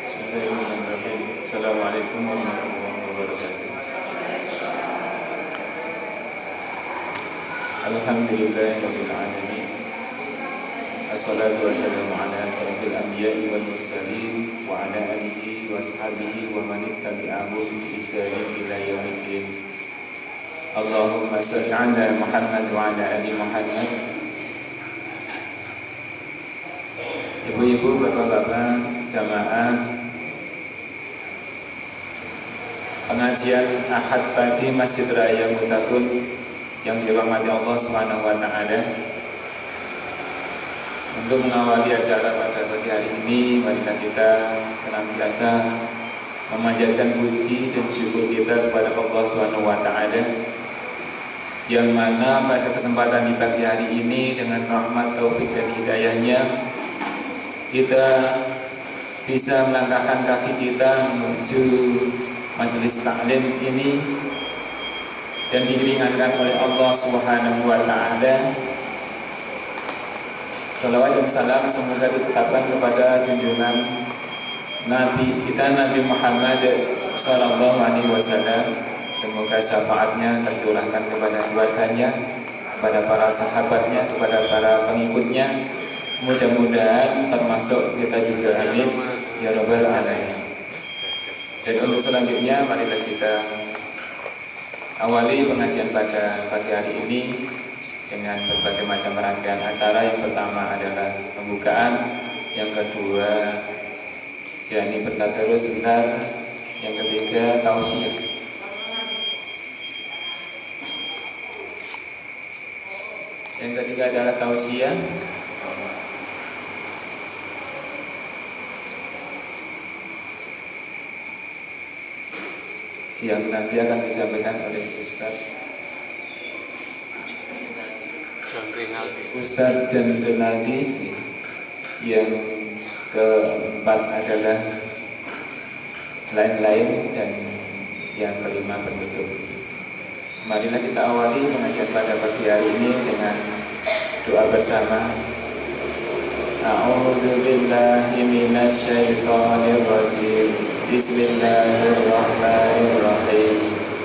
Bismillahirrahmanirrahim. Assalamualaikum warahmatullahi wabarakatuh. Alhamdulillahirabbil alamin. Assalatu wassalamu ala asyrafil anbiya'i wal mursalin wa ala alihi wa ashabihi wa man tabi'ahum bi ihsanin ila yaumiddin. Allahumma shalli ala Muhammad wa ala ali Muhammad. Ibu-ibu, bapak-bapak, jamaah pengajian Ahad pagi Masjid Raya Mutakun yang dirahmati Allah Subhanahu wa taala. Untuk mengawali acara pada pagi hari ini, marilah kita senantiasa memanjatkan puji dan syukur kita kepada Allah Subhanahu wa taala, yang mana pada kesempatan di pagi hari ini dengan rahmat, taufik dan hidayahnya kita bisa melangkahkan kaki kita menuju majelis taklim ini dan diringankan oleh Allah Subhanahu wa taala. Salawat dan salam semoga ditetapkan kepada junjungan Nabi kita, Nabi Muhammad sallallahu alaihi wasallam. Semoga syafaatnya tercurahkan kepada keluarganya, kepada para sahabatnya, kepada para pengikutnya. Mudah-mudahan termasuk kita juga, amin ya rabbal alamin. Dan untuk selanjutnya, marilah kita awali pengajian pada pagi hari ini dengan berbagai macam rangkaian acara. Yang pertama adalah pembukaan, yang kedua yakni bertadarus sebentar, yang ketiga tausiah. Yang ketiga adalah tausiah. Yang nanti akan disampaikan oleh Ustadz Jan Rinaldi. Yang keempat adalah lain-lain, dan yang kelima penutup. Marilah kita awali pengajian pada pagi hari ini dengan doa bersama. A'udzu billahi minasy syaithanir rajim. Bismillahirrahmanirrahim.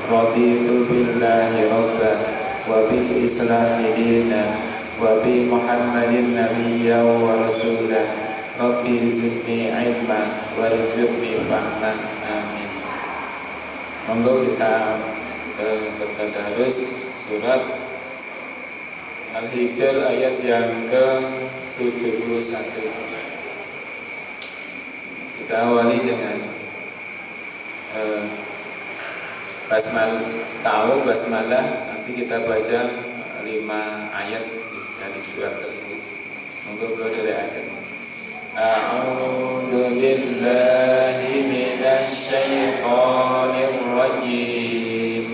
Raditu billahi rabban wa bil islami dinan wa bi Muhammadin nabiyyan wa rasulan. Rabbi zidni ilman warzuqni fahman. Amin. Monggo kita bertadarus surat Al-Hijr ayat yang ke-71. Kita awali dengan basmalah. Nanti kita baca 5 ayat dari surat tersebut. Monggo beliau dari ayat. A'udzu billahi minasy syaithanir rajim.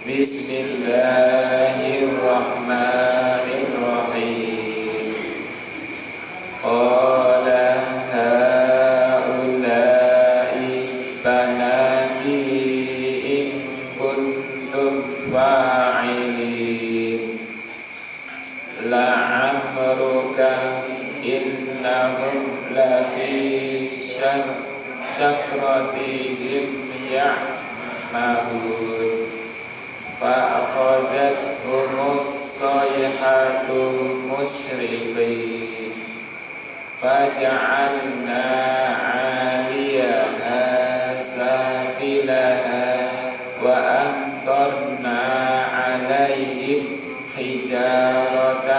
Bismillahirrahmanirrahim. Qala haula'i banati in kuntum fa'ilin. La'amruka innahum lafi غرفتهم يعمهون فأخذتهم الصيحة مشرقين فجعلنا عاليها سافلها وأمطرنا عليهم حجارة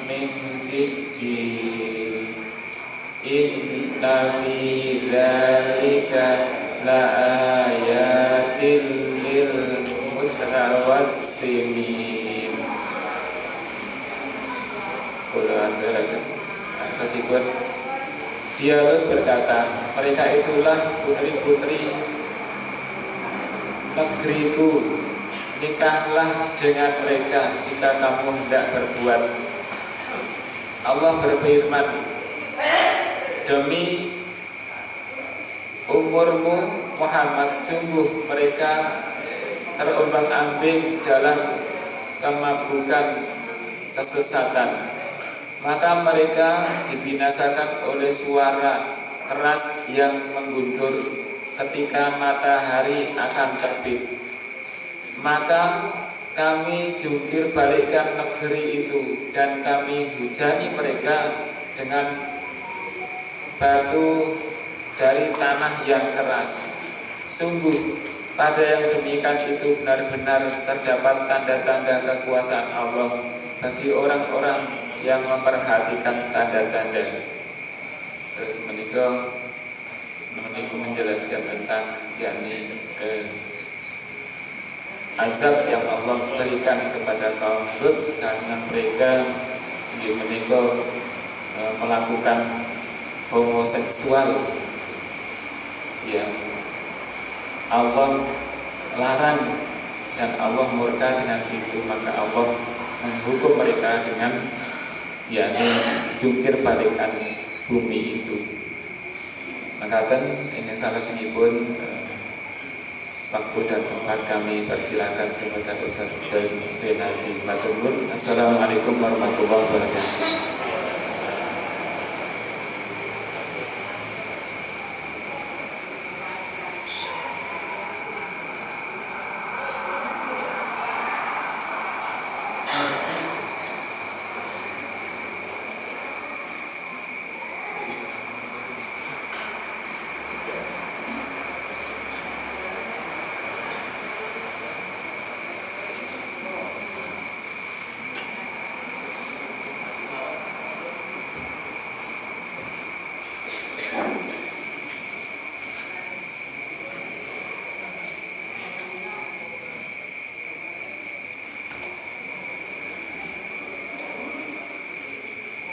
من سجيل إن في ذلك لآيات للمتوسمين. Kula aturaken tersebut dialog berkata, mereka itulah putri-putri negeriku, nikahlah dengan mereka jika kamu hendak berbuat. Allah berfirman, demi umurmu Muhammad, sungguh mereka terombang-ambing dalam kemabukan kesesatan, maka mereka dibinasakan oleh suara keras yang mengguntur ketika matahari akan terbit. Maka kami jungkir balikkan negeri itu dan kami hujani mereka dengan batu dari tanah yang keras. Sungguh pada yang demikian itu benar-benar terdapat tanda-tanda kekuasaan Allah bagi orang-orang yang memperhatikan tanda-tanda. Terus menikah menjelaskan tentang yakni azab yang Allah berikan kepada kaum Lut karena mereka menikah melakukan homoseksual. Ya, Allah larang dan Allah murka dengan itu, maka Allah menghukum mereka dengan yakni jungkir balikan bumi itu. Maka ini salah sengipun waktu dan tempat kami persilakan kepada Ustaz Renaldi Matur. Assalamualaikum warahmatullahi wabarakatuh.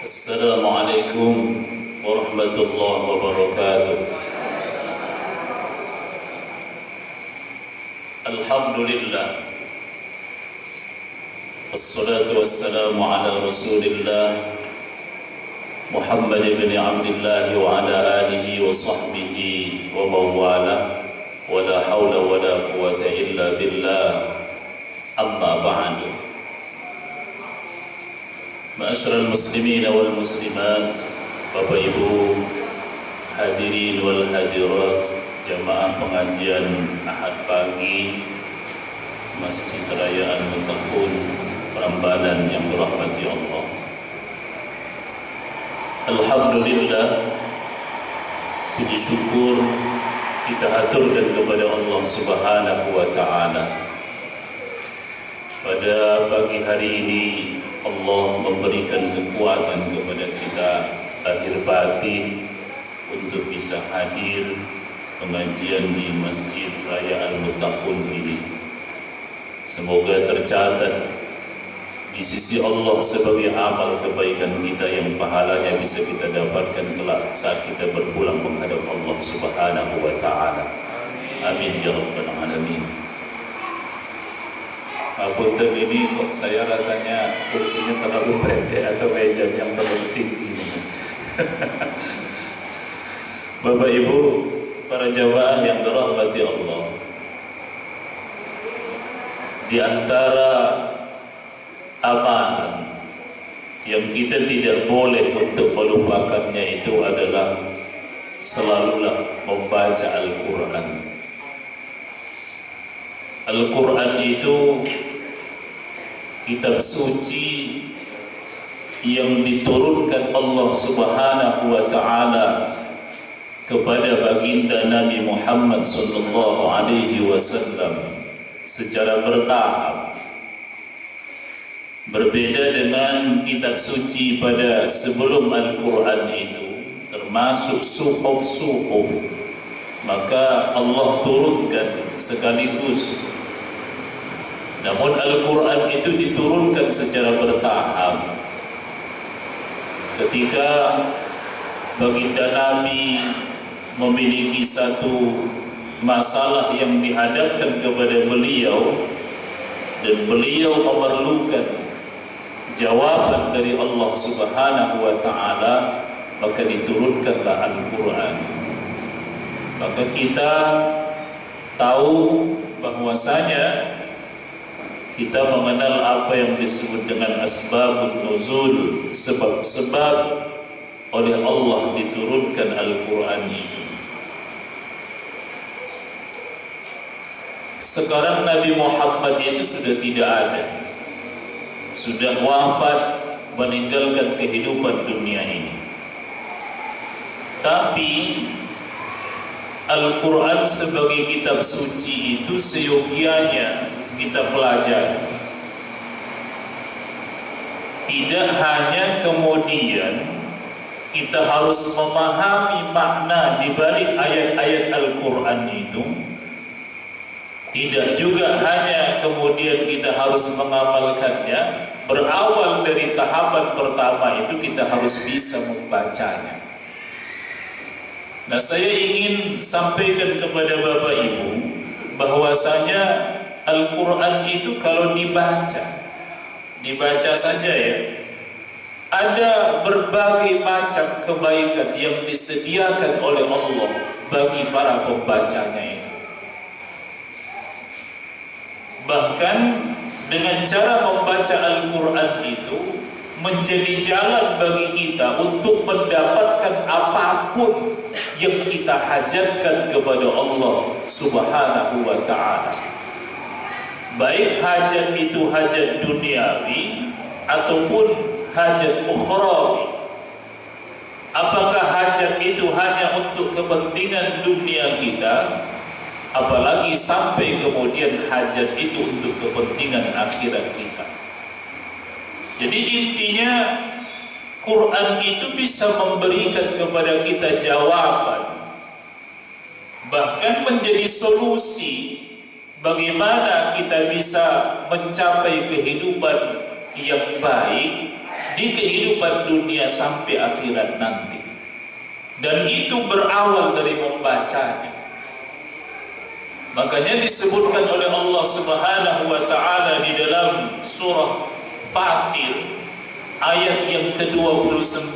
Assalamualaikum warahmatullahi wabarakatuh. Alhamdulillah, wassalatu wassalamu ala rasulillah Muhammad ibn Abdullah wa ala alihi wa sahbihi wa mawala, wa la hawla wa la quwata illa billah. Amma ba'du. Ma'asyiral muslimin wal muslimat, Bapak Ibu hadirin wal hadirat, jamaah pengajian Ahad pagi Masjid Raya Al-Muttaqun Prambanan yang dirahmati Allah. Alhamdulillah, puji syukur kita haturkan kepada Allah Subhanahu wa taala. Pada pagi hari ini Allah memberikan kekuatan kepada kita lahir batin untuk bisa hadir pengajian di Masjid Raya Al-Muttaqun ini. Semoga tercatat di sisi Allah sebagai amal kebaikan kita yang pahalanya bisa kita dapatkan kelak saat kita berpulang menghadap Allah Subhanahu wa taala. Amin ya rabbal alamin. Punten, ini kok saya rasanya kursinya terlalu pendek atau mejanya yang terlalu tinggi. Bapak Ibu, para jamaah yang dirahmati Allah, di antara amalan yang kita tidak boleh untuk melupakannya itu adalah selalulah membaca Al-Quran. Al-Quran itu kitab suci yang diturunkan Allah Subhanahu wa Ta'ala kepada baginda Nabi Muhammad sallallahu alaihi wasallam secara bertahap. Berbeda dengan kitab suci pada sebelum Al-Quran itu, termasuk suhuf-suhuf, maka Allah turunkan sekaligus. Namun Al-Quran itu diturunkan secara bertahap. Ketika baginda Nabi memiliki satu masalah yang dihadapkan kepada beliau dan beliau memerlukan jawaban dari Allah Subhanahu wa Ta'ala, maka diturunkanlah Al-Quran. Maka kita tahu bahwasanya kita mengenal apa yang disebut dengan asbabun nuzul, sebab-sebab oleh Allah diturunkan Al-Quran ini. Sekarang Nabi Muhammad itu sudah tidak ada, sudah wafat, meninggalkan kehidupan dunia ini. Tapi Al-Quran sebagai kitab suci itu seyogianya kita pelajari. Tidak hanya kemudian kita harus memahami makna di balik ayat-ayat Al-Quran itu, tidak juga hanya kemudian kita harus mengamalkannya. Berawal dari tahapan pertama itu kita harus bisa membacanya. Nah, saya ingin sampaikan kepada Bapak Ibu bahwasanya Al-Quran itu kalau dibaca saja ya, ada berbagai macam kebaikan yang disediakan oleh Allah bagi para pembacanya itu. Bahkan dengan cara membaca Al-Quran itu menjadi jalan bagi kita untuk mendapatkan apapun yang kita hajatkan kepada Allah Subhanahu wa Ta'ala. Baik hajat itu hajat duniawi ataupun hajat ukhrawi. Apakah hajat itu hanya untuk kepentingan dunia kita, apalagi sampai kemudian hajat itu untuk kepentingan akhirat kita. Jadi intinya Quran itu bisa memberikan kepada kita jawaban, bahkan menjadi solusi bagaimana kita bisa mencapai kehidupan yang baik di kehidupan dunia sampai akhirat nanti. Dan itu berawal dari membacanya. Makanya disebutkan oleh Allah Subhanahu wa Ta'ala di dalam surah Fatir ayat yang ke-29.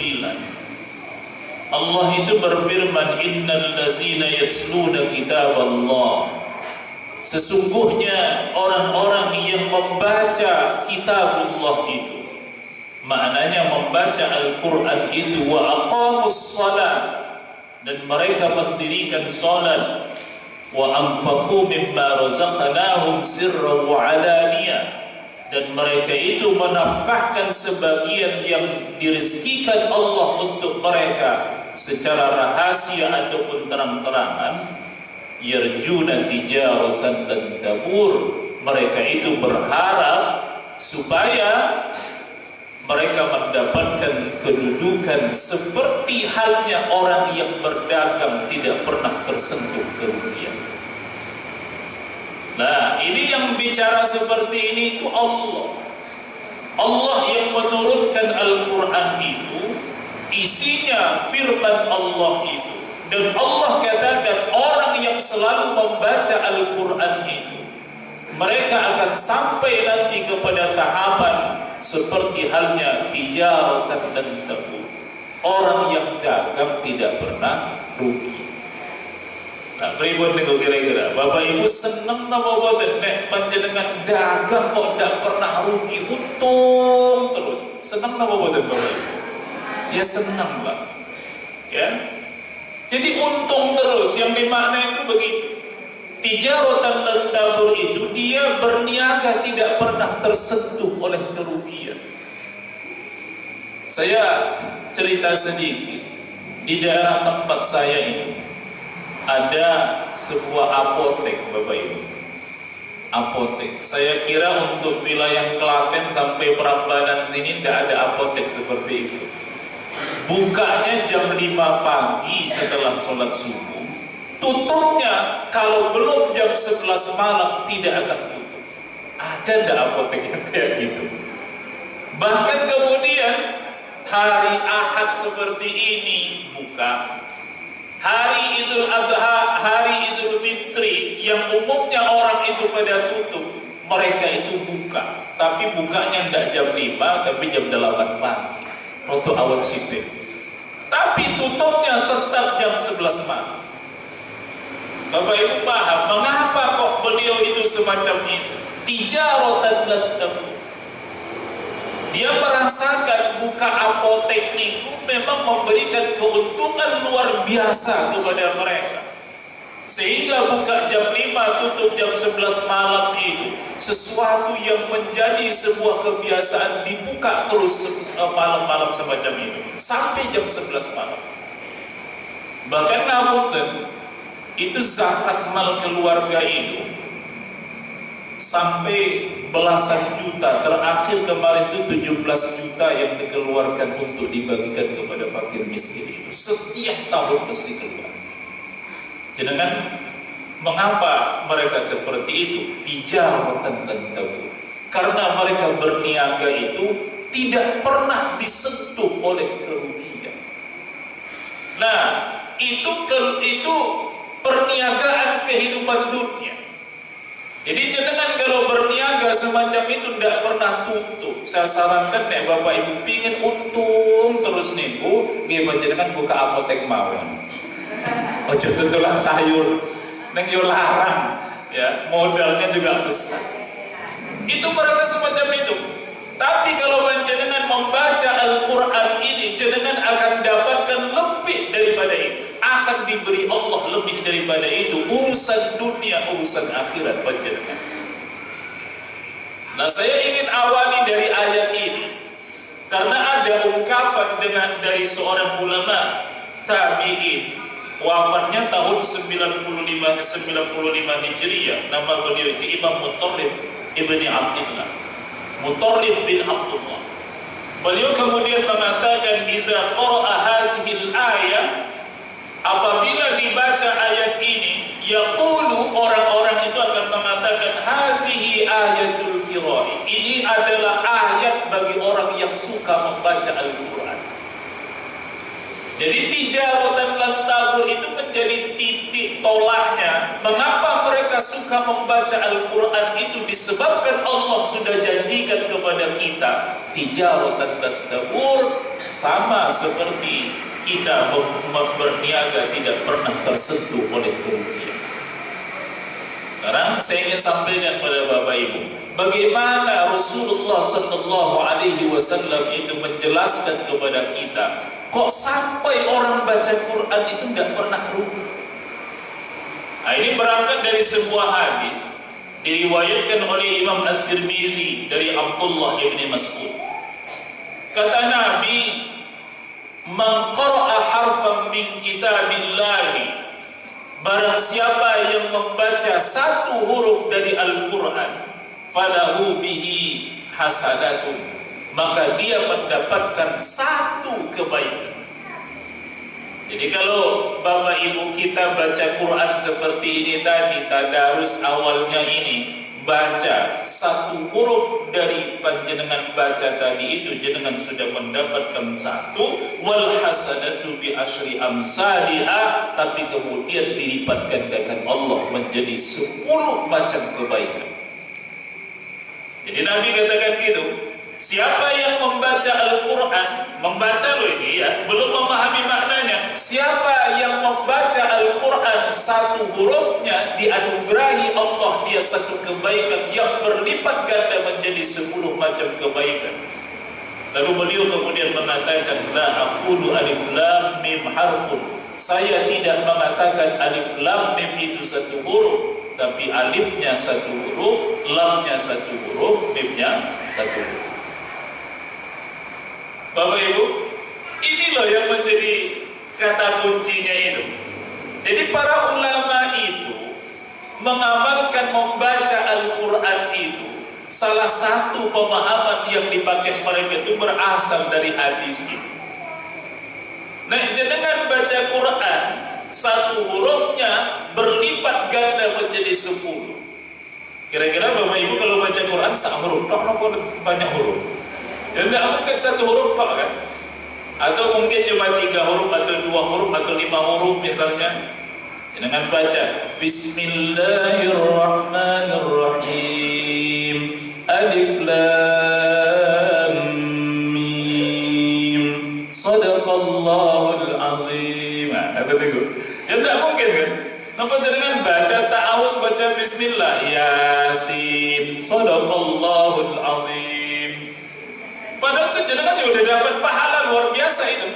Allah itu berfirman, innal ladzina yatluna kitaballah, sesungguhnya orang-orang yang membaca kitabullah itu, maknanya membaca Al-Quran itu, wa aqamus salat, dan mereka mendirikan salat, wa anfaqu mimma razaqnahum sirran wa alaniyah, dan mereka itu menafkahkan sebagian yang direzekikan Allah untuk mereka secara rahasia ataupun terang-terangan, yarjuna tijaratan lan tabur, mereka itu berharap supaya mereka mendapatkan kedudukan seperti halnya orang yang berdagang tidak pernah tersentuh kerugian. Nah, ini yang bicara seperti ini itu Allah. Allah yang menurunkan Al-Quran itu isinya firman Allah itu. Dan Allah katakan orang yang selalu membaca Al-Quran itu, mereka akan sampai nanti kepada tahapan seperti halnya tijaratan dan tabur, orang yang dagang tidak pernah rugi. Nah, pripun niku kira-kira Bapak Ibu seneng napa boten nek panjenengan dagang kok ndak pernah rugi, untung terus? Seneng napa boten Bapak Ibu? Ya seneng lah. Ya. Jadi untung terus, yang dimaknai itu begini. Tijaratan lan tabur itu dia berniaga tidak pernah tersentuh oleh kerugian. Saya cerita sedikit. Di daerah tempat saya itu ada sebuah apotek, Bapak Ibu. Apotek. Saya kira untuk wilayah Klaten sampai Prambanan sini tidak ada apotek seperti itu. Bukanya jam 5 pagi setelah sholat subuh. Tutupnya kalau belum jam 11 malam tidak akan tutup. Ada tidak apotek yang kayak gitu? Bahkan kemudian hari Ahad seperti ini buka. Hari Idul Adha, hari Idul Fitri yang umumnya orang itu pada tutup, mereka itu buka. Tapi bukanya tidak jam 5, tapi jam 8 pagi. Roto awal sidik. Tapi tutupnya tetap jam 11 malam. Bapak Ibu paham mengapa kok beliau itu semacam itu? Tijaratan lan tabur. Dia merasakan buka apotek itu memang memberikan keuntungan luar biasa kepada mereka. Sehingga buka jam 5 tutup jam 11 malam itu sesuatu yang menjadi sebuah kebiasaan, dibuka terus malam-malam semacam itu sampai jam 11 malam. Bahkan namun itu zakat mal keluarga itu sampai belasan juta, terakhir kemarin itu 17 juta yang dikeluarkan untuk dibagikan kepada fakir miskin itu setiap tahun mesti keluar. Jangan mengapa mereka seperti itu? Tijaratan lan tabur. Karena mereka berniaga itu tidak pernah disentuh oleh kerugian. Nah, itu perniagaan kehidupan dunia. Jadi jangan kalau berniaga semacam itu tidak pernah tutup. Saya sarankan nek Bapak Ibu pingin untung terus niku, nggih panjenengan buka apotek mawon. Ojo tutulan sayur, neng yo larang, ya modalnya juga besar. Itu mereka semacam itu. Tapi kalau panjenengan membaca Al-Quran ini, jenengan akan dapatkan lebih daripada itu. Akan diberi Allah lebih daripada itu. Urusan dunia, urusan akhirat panjenengan. Nah, saya ingin awali dari ayat ini karena ada ungkapan dari seorang ulama tabi'in, wafatnya tahun 95 Hijriah. Nama beliau itu Imam Mutarrif ibni Abdullah. Mutarrif bin Abdullah. Beliau kemudian mengatakan, "Iza qara'a hazihil ayat," apabila dibaca ayat ini, yaqulu, orang-orang itu akan mengatakan, "Hazihi ayatul qira'i." Ini adalah ayat bagi orang yang suka membaca Al-Qur'an. Jadi tijaratan lan tabur itu menjadi titik tolaknya. Mengapa mereka suka membaca Al-Quran itu? Disebabkan Allah sudah janjikan kepada kita, tijaratan lan tabur sama seperti kita berniaga tidak pernah tersentuh oleh kerugian. Sekarang saya ingin sampaikan kepada Bapak Ibu, bagaimana Rasulullah Sallallahu Alaihi Wasallam itu menjelaskan kepada kita, kok sampai orang baca Quran itu tidak pernah rugi. Nah, ini berangkat dari sebuah hadis diriwayatkan oleh Imam At-Tirmizi dari Abdullah ibni Mas'ud. Kata Nabi, "Man qara'a harfan min kitabillahi," barang siapa yang membaca satu huruf dari Al-Quran, falahu bihi hasanatun, maka dia mendapatkan satu kebaikan. Jadi kalau Bapak Ibu kita baca Quran seperti ini tadi, tadarus awalnya ini, baca satu huruf dari panjenengan baca tadi itu, jenengan sudah mendapatkan satu, wal hasanatu bi asyri amsalha, tapi kemudian dilipat gandakan Allah menjadi 10 macam kebaikan. Jadi Nabi katakan gitu, siapa yang membaca Al-Quran, membaca loh ini ya, belum memahami maknanya. Siapa yang membaca Al-Quran satu hurufnya, dianugerahi Allah dia satu kebaikan yang berlipat ganda menjadi 10 macam kebaikan. Lalu beliau kemudian mengatakan, la aqulu alif lam mim harfun Saya tidak mengatakan alif lam mim itu satu huruf, tapi alifnya satu huruf, lamnya satu huruf, mimnya satu huruf. Bapak Ibu, ini loh yang menjadi kata kuncinya itu. Jadi para ulama itu mengamalkan membaca Al-Quran itu, salah satu pemahaman yang dipakai mereka itu berasal dari hadis ini. Nah, jenengan baca Quran, satu hurufnya berlipat ganda menjadi 10. Kira-kira Bapak Ibu kalau baca Quran satu huruf, kenapa banyak huruf? Ya tidak mungkin satu huruf Pak kan? Atau mungkin cuma 3 huruf atau 2 huruf atau 5 huruf misalnya. Jenengan baca Bismillahirrahmanirrahim, Alif Lam Mim, Sadaqallahul Azim. Ada tunggu. Ya tidak mungkin kan? Nampak jenengan baca ta'awuz, baca Bismillah, Yasin, Sadaqallahul Azim. Padahal itu jenengan sudah dapat pahala luar biasa itu.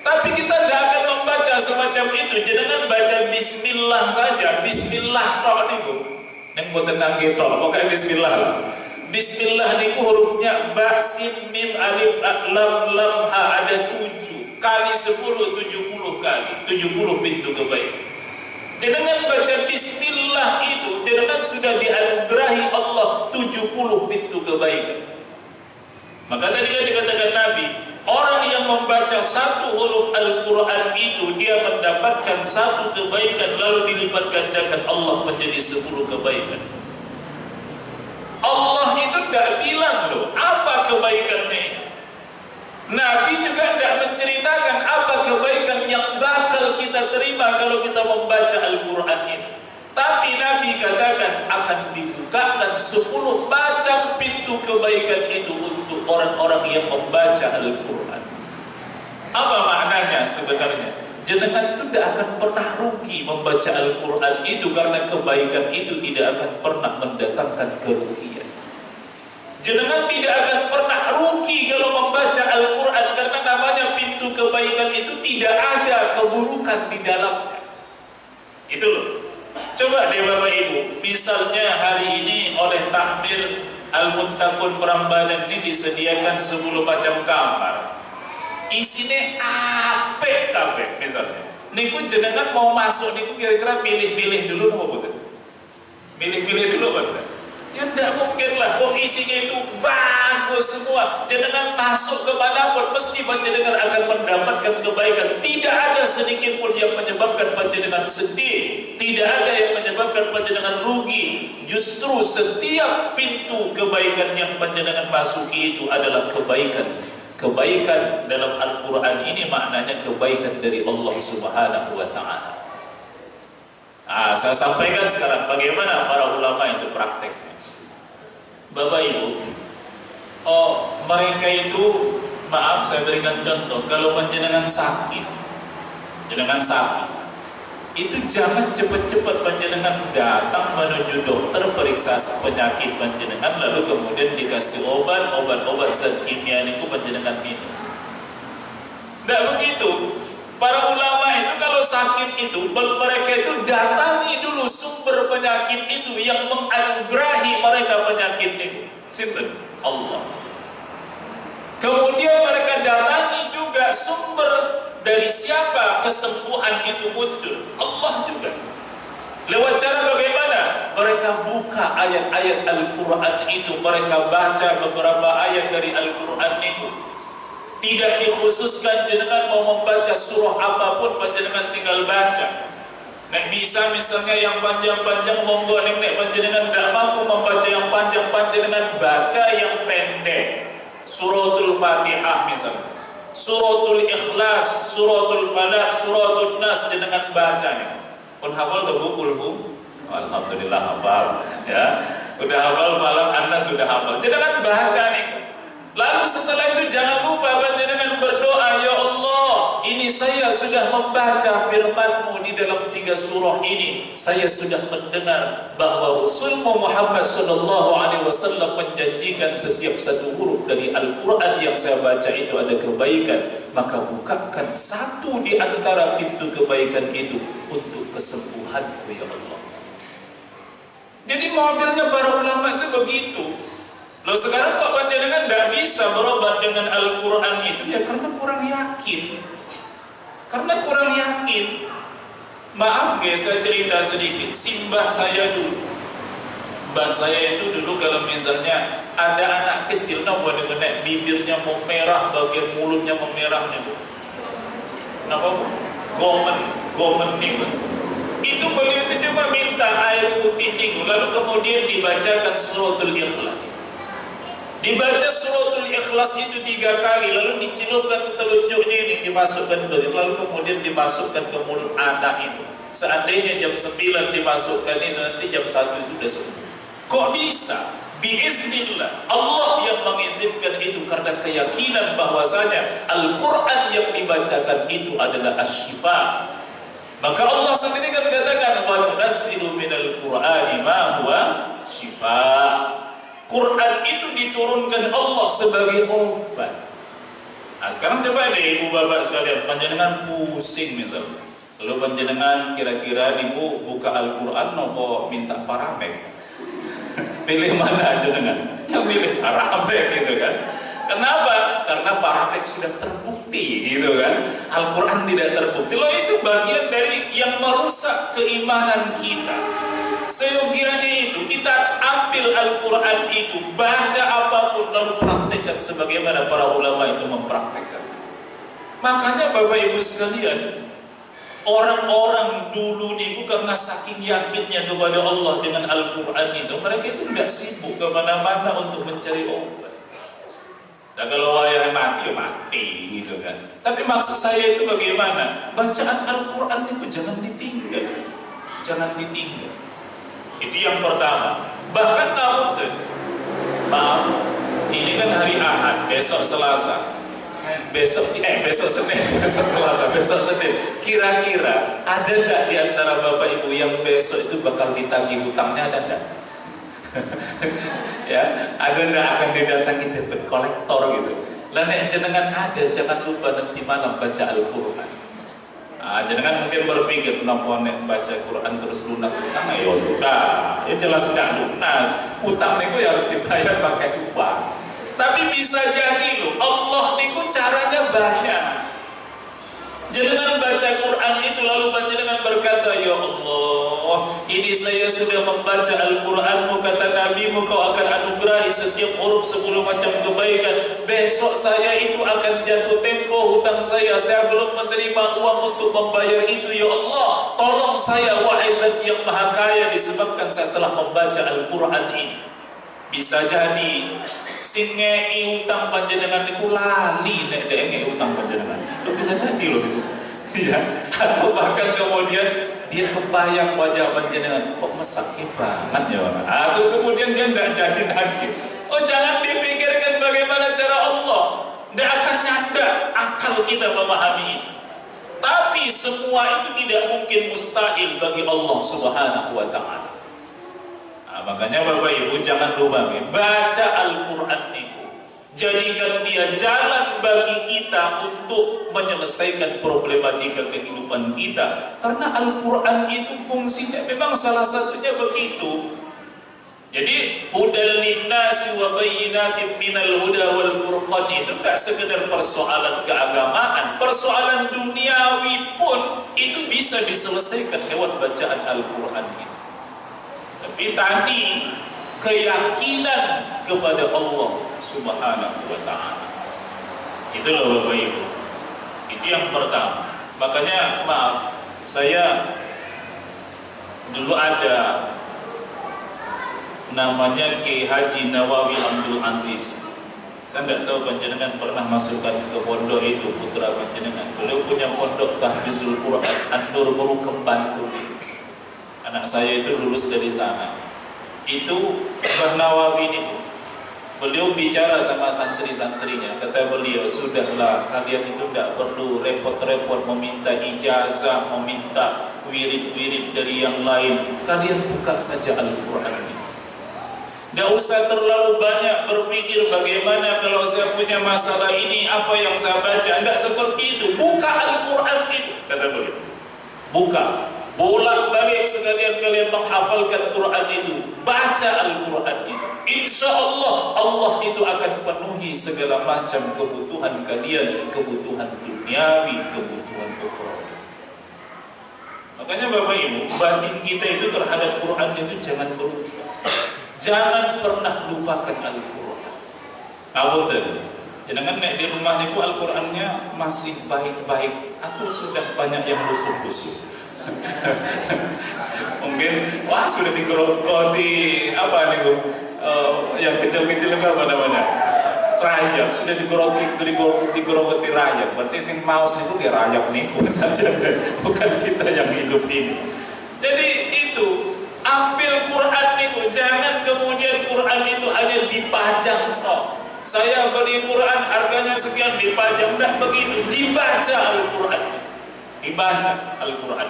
Tapi kita tidak akan membaca semacam itu. Jenengan baca Bismillah saja. Bismillah tok niku. Nek mboten nangge tok, pokoke Bismillah lah. Bismillah niku hurufnya ba, sin, mim, alif, lam, lam, ha, ada 7 kali 10, 70 kali. 70 pintu kebaikan. Jenengan baca Bismillah itu, jenengan sudah dianugerahi Allah 70 pintu kebaikan. Maka tadi kan dikatakan Nabi, orang yang membaca satu huruf Al-Quran itu, dia mendapatkan satu kebaikan, lalu dilipat gandakan Allah menjadi 10 kebaikan. Allah itu tidak bilang loh apa kebaikannya. Nabi juga tidak menceritakan apa kebaikan yang bakal kita terima kalau kita membaca Al-Quran ini. Tapi Nabi katakan akan dibukakan 10 macam pintu kebaikan itu untuk orang-orang yang membaca Al-Quran. Apa maknanya sebenarnya? Jenengan itu tidak akan pernah rugi membaca Al-Quran itu, karena kebaikan itu tidak akan pernah mendatangkan kerugian. Jenengan tidak akan pernah rugi kalau membaca Al-Quran, karena namanya pintu kebaikan itu tidak ada keburukan di dalamnya. Itu loh. Coba deh Bapak Ibu, misalnya hari ini oleh takmir Al-Muttaqun Prambanan ini disediakan 10 macam kamar. Isinya apik kabeh misalnya. Niku jenengan mau masuk niku kira-kira pilih-pilih dulu apa betul? Pilih-pilih dulu apa? Ya tidak mungkin lah, kok isinya itu bagus semua. Jenengan masuk kemanapun mesti panjenengan akan mendapatkan kebaikan. Tidak ada sedikit pun yang menyebabkan panjenengan sedih, tidak ada yang menyebabkan panjenengan rugi. Justru setiap pintu kebaikan yang panjenengan masuki itu adalah kebaikan. Kebaikan dalam Al-Quran ini maknanya kebaikan dari Allah Subhanahu wa Ta'ala. Saya sampaikan sekarang bagaimana para ulama itu prakteknya. Bapak Ibu, mereka itu, maaf saya berikan contoh, kalau panjenengan sakit, itu jangan cepat-cepat panjenengan datang menuju dokter periksa penyakit panjenengan, lalu kemudian dikasih obat zat kimia itu panjenengan minum. Tidak begitu. Para ulama itu kalau sakit itu, mereka itu datangi dulu sumber penyakit itu yang menganugerahi mereka penyakit itu. Sinten? Allah. Kemudian mereka datangi juga sumber dari siapa kesembuhan itu muncul. Allah juga. Lewat cara bagaimana? Mereka buka ayat-ayat Al-Quran itu, mereka baca beberapa ayat dari Al-Quran itu. Tidak dikhususkan jenengan mau membaca surah apapun, panjenengan tinggal baca. Nek bisa misalnya yang panjang-panjang monggo, nek panjenengan tidak mampu membaca yang panjang, panjenengan baca yang pendek. Suratul Fatihah misalnya, Suratul Ikhlas, Suratul Falaq, Suratul Nas, jenengan baca nih. Pun hafal ke buku? Alhamdulillah hafal. Ya, udah hafal Falaq, An-Nas sudah hafal. Jenengan baca nih. Lalu setelah itu jangan lupa panjenengan berdoa, ya Allah, ini saya sudah sudah membaca firman-Mu di dalam 3 surah ini, saya sudah mendengar bahwa Rasulmu Muhammad sallallahu alaihi wasallam menjanjikan setiap satu huruf dari Al-Quran yang saya baca itu ada kebaikan, maka bukakan satu di antara pintu kebaikan itu untuk kesembuhanku ya Allah. Jadi modelnya para ulama itu begitu. Loh sekarang kok panjenengan tidak bisa berobat dengan Al-Quran itu? Ya karena kurang yakin. Karena kurang yakin. Maaf guys, saya cerita sedikit. Simbah saya dulu. Mbah saya itu dulu kalau misalnya ada anak kecil, nampak dengan bibirnya mau merah, bagian mulutnya memerah nih bu. Kenapa bu? Gomen nih bu. Itu beliau itu cuma minta air putih nih, lalu kemudian dibacakan suratul Ikhlas. Dibaca suratul Ikhlas itu 3 kali, lalu dicelupkan telunjuknya ini, dimasukkan ke lalu kemudian dimasukkan ke mulut anak itu. Seandainya jam 9 dimasukkan itu, nanti jam 1 itu sudah sembuh. Kok bisa? Biiznillah, Allah yang mengizinkan itu karena keyakinan bahwasanya Al-Quran yang dibacakan itu adalah asy-syifa. Maka Allah sendiri kan katakan wa nunazzilu minal Qur'ani ma huwa syifaa. Quran itu diturunkan Allah sebagai obat. Nah sekarang coba deh ibu bapak sekalian, panjenengan pusing misalnya, lalu panjenengan kira-kira ibu buka Al-Quran nopo minta paramek, pilih mana aja dengan yang pilih paramek gitu kan. Kenapa? Karena paramek sudah terbukti gitu kan. Al-Quran tidak terbukti. Loh itu bagian dari yang merusak keimanan kita. Seyogianya itu kita ambil Al-Quran itu, baca apapun lalu praktekkan sebagaimana para ulama itu mempraktekkan. Makanya Bapak Ibu sekalian, orang-orang dulu itu karena saking yakinnya kepada Allah dengan Al-Quran itu, mereka itu tidak sibuk kemana-mana untuk mencari obat. Dan kalau wayang mati ya mati gitu kan. Tapi maksud saya itu bagaimana? Bacaan Al-Quran itu jangan ditinggal. Jangan ditinggal. Itu yang pertama. Bahkan kamu maaf, ini kan hari Ahad, besok Selasa. Besok Senin, besok Selasa, besok Senin. Kira-kira ada enggak di antara Bapak Ibu yang besok itu bakal ditagih hutangnya, ada enggak? Ya, ada enggak akan didatangi debit kolektor gitu. Lah nek jenengan ada, jangan lupa nanti malam baca Al-Qur'an. Jenengan mungkin berpikir kenapa nek baca Quran terus lunas utang, ya udah, ya jelas tidak lunas. Utang niku ya harus dibayar pakai uang. Tapi bisa jadi loh, Allah niku caranya banyak. Jangan baca Quran itu lalu panjenengan berkata, ya Allah, ini saya sudah membaca Al-Quranmu, kata Nabimu, kau akan anugerahi setiap huruf 10 macam kebaikan. Besok saya itu akan jatuh tempo hutang saya belum menerima uang untuk membayar itu. Ya Allah, tolong saya, wahai Zat yang Maha Kaya, disebabkan saya telah membaca Al-Quran ini. Bisa jadi sing ngei utang panjenengan niku lali nek dhek ngei utang panjenengan. Itu bisa jadi loh itu. Ya, atau bahkan kemudian dia kebayang wajah panjenengan kok mesake banget ya orang. Atau kemudian dia tidak jadi lagi. Oh jangan dipikirkan bagaimana cara Allah. Tidak akan nyanda akal kita memahami itu. Tapi semua itu tidak mungkin mustahil bagi Allah Subhanahu wa Ta'ala. Makanya Bapak Ibu jangan lupa baca Al-Quran itu, jadikan dia jalan bagi kita untuk menyelesaikan problematika kehidupan kita. Karena Al-Quran itu fungsinya memang salah satunya begitu. Jadi hudal linnasi wa bayyinatin minal huda wal furqan itu tidak sekedar persoalan keagamaan, persoalan duniawi pun itu bisa diselesaikan lewat bacaan Al-Quran itu. Tapi tadi keyakinan kepada Allah Subhanahu wa Ta'ala. Itu loh Bapak Ibu. Itu yang pertama. Makanya maaf, saya dulu ada namanya Ki Haji Nawawi Abdul Aziz. Saya tidak tahu panjenengan pernah masukkan ke pondok itu, putra panjenengan. Beliau punya pondok Tahfizul Quran An-Nur Merukem Bantul. Anak saya itu lulus dari sana. Itu Mbah Nawawi itu Beliau bicara sama santri-santrinya, kata beliau, sudahlah kalian itu tidak perlu repot-repot meminta ijazah, meminta wirid-wirid dari yang lain. Kalian buka saja Al-Quran ini. Tidak usah terlalu banyak berpikir bagaimana kalau saya punya masalah ini, apa yang saya baca. Tidak seperti itu. Buka Al-Quran itu, kata beliau. Buka. Bolak-balik sekalian kalian menghafalkan Quran itu. Baca Al-Quran itu. Insya Allah, Allah itu akan penuhi segala macam kebutuhan kalian, kebutuhan duniawi, kebutuhan ukhrawi. Makanya Bapak Ibu, batin kita itu terhadap Quran itu jangan berubah. Jangan pernah lupakan Al-Quran. Ngapunten, jenengan nek di rumah niku Al-Qurannya masih baik-baik. Aku sudah banyak yang busuk-busuk. Mungkin wah sudah digerogoti apa nih yang kecil-kecil apa namanya rayap, sudah digerogoti rayap. Berarti sing maus itu kayak rayap niku saja, bukan kita yang hidup ini. Jadi itu ambil Quran niku, jangan kemudian Quran itu hanya dipajang. No. Saya beli Quran harganya sekian dipajang, tidak begitu. Dibaca Al-Quran, dibaca Al-Quran.